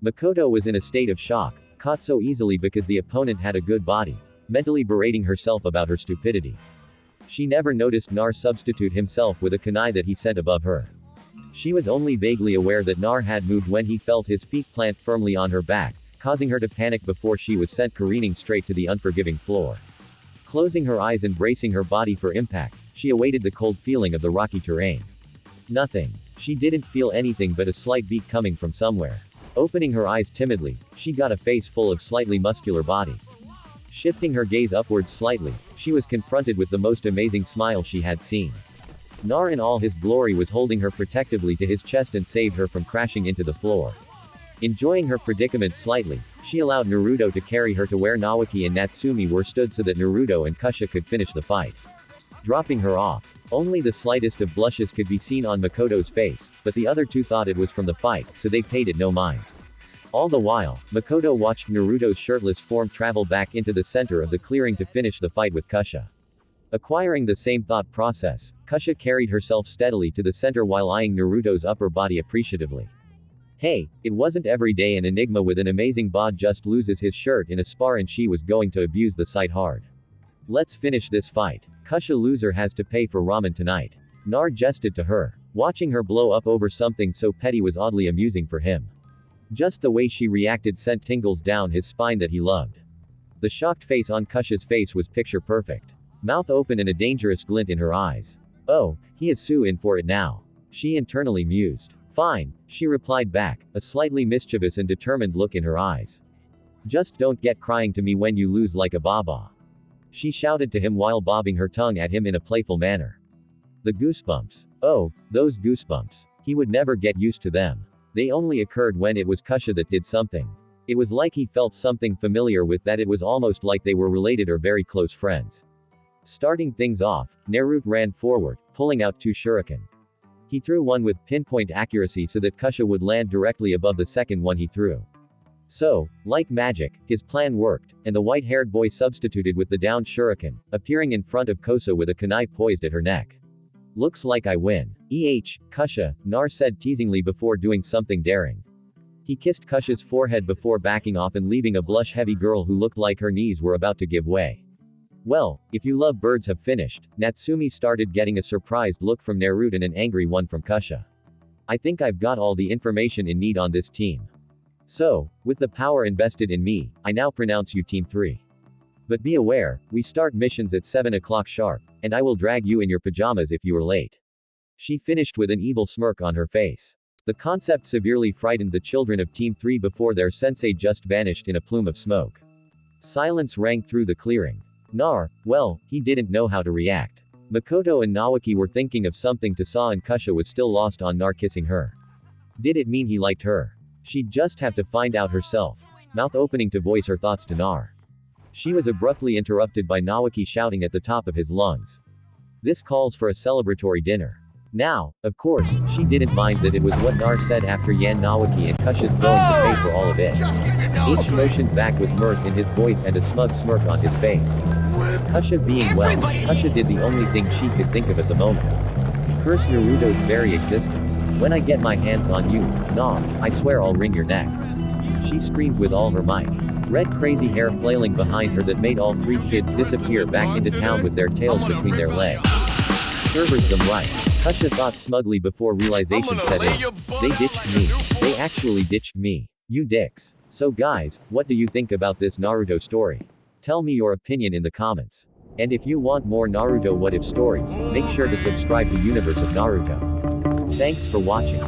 Makoto was in a state of shock, caught so easily because the opponent had a good body, mentally berating herself about her stupidity. She never noticed Nar substitute himself with a kunai that he sent above her. She was only vaguely aware that Nar had moved when he felt his feet plant firmly on her back, causing her to panic before she was sent careening straight to the unforgiving floor. Closing her eyes and bracing her body for impact, she awaited the cold feeling of the rocky terrain. Nothing. She didn't feel anything but a slight beat coming from somewhere. Opening her eyes timidly, she got a face full of slightly muscular body. Shifting her gaze upwards slightly, she was confronted with the most amazing smile she had seen. Nar in all his glory was holding her protectively to his chest and saved her from crashing into the floor. Enjoying her predicament slightly, she allowed Naruto to carry her to where Naoki and Natsumi were stood so that Naruto and Kusha could finish the fight. Dropping her off. Only the slightest of blushes could be seen on Makoto's face, but the other two thought it was from the fight, so they paid it no mind. All the while, Makoto watched Naruto's shirtless form travel back into the center of the clearing to finish the fight with Kusha. Acquiring the same thought process, Kusha carried herself steadily to the center while eyeing Naruto's upper body appreciatively. Hey, it wasn't every day an enigma with an amazing bod just loses his shirt in a spar and she was going to abuse the sight hard. Let's finish this fight. Kusha loser has to pay for ramen tonight. Nar jested to her. Watching her blow up over something so petty was oddly amusing for him. Just the way she reacted sent tingles down his spine that he loved. The shocked face on Kusha's face was picture perfect. Mouth open and a dangerous glint in her eyes. Oh, he is so in for it now. She internally mused. Fine, she replied back, a slightly mischievous and determined look in her eyes. Just don't get crying to me when you lose like a baba. She shouted to him while bobbing her tongue at him in a playful manner. The goosebumps. Oh, those goosebumps. He would never get used to them. They only occurred when it was Kusha that did something. It was like he felt something familiar with that. It was almost like they were related or very close friends. Starting things off, Naruto ran forward, pulling out two shuriken. He threw one with pinpoint accuracy so that Kusha would land directly above the second one he threw. So, like magic, his plan worked, and the white-haired boy substituted with the downed shuriken, appearing in front of Kosa with a kunai poised at her neck. Looks like I win. Kusha, Nar said teasingly before doing something daring. He kissed Kusha's forehead before backing off and leaving a blush-heavy girl who looked like her knees were about to give way. Well, if you love birds have finished, Natsumi started getting a surprised look from Naruto and an angry one from Kusha. I think I've got all the information in need on this team. So, with the power invested in me, I now pronounce you Team 3. But be aware, we start missions at 7 o'clock sharp, and I will drag you in your pajamas if you are late. She finished with an evil smirk on her face. The concept severely frightened the children of Team 3 before their sensei just vanished in a plume of smoke. Silence rang through the clearing. Nar, well, he didn't know how to react. Makoto and Naoki were thinking of something to say and Kusha was still lost on Nar kissing her. Did it mean he liked her? She'd just have to find out herself. Mouth opening to voice her thoughts to Nar. She was abruptly interrupted by Naoki shouting at the top of his lungs. This calls for a celebratory dinner. Now, of course, she didn't mind that it was what Nar said after Yan Naoki and Kusha's going to pay for all of it. H motioned back with mirth in his voice and a smug smirk on his face. Kusha being well, Kusha did the only thing she could think of at the moment. Curse Naruto's very existence. When I get my hands on you, Nar, I swear I'll wring your neck. She screamed with all her might. Red crazy hair flailing behind her that made all three kids disappear back into town with their tails between their legs. Servers them right. Kusha thought smugly before realization set in. They ditched me. They actually ditched me. You dicks. So guys, what do you think about this Naruto story? Tell me your opinion in the comments. And if you want more Naruto What If stories, make sure to subscribe to Universe of Naruto. Thanks for watching.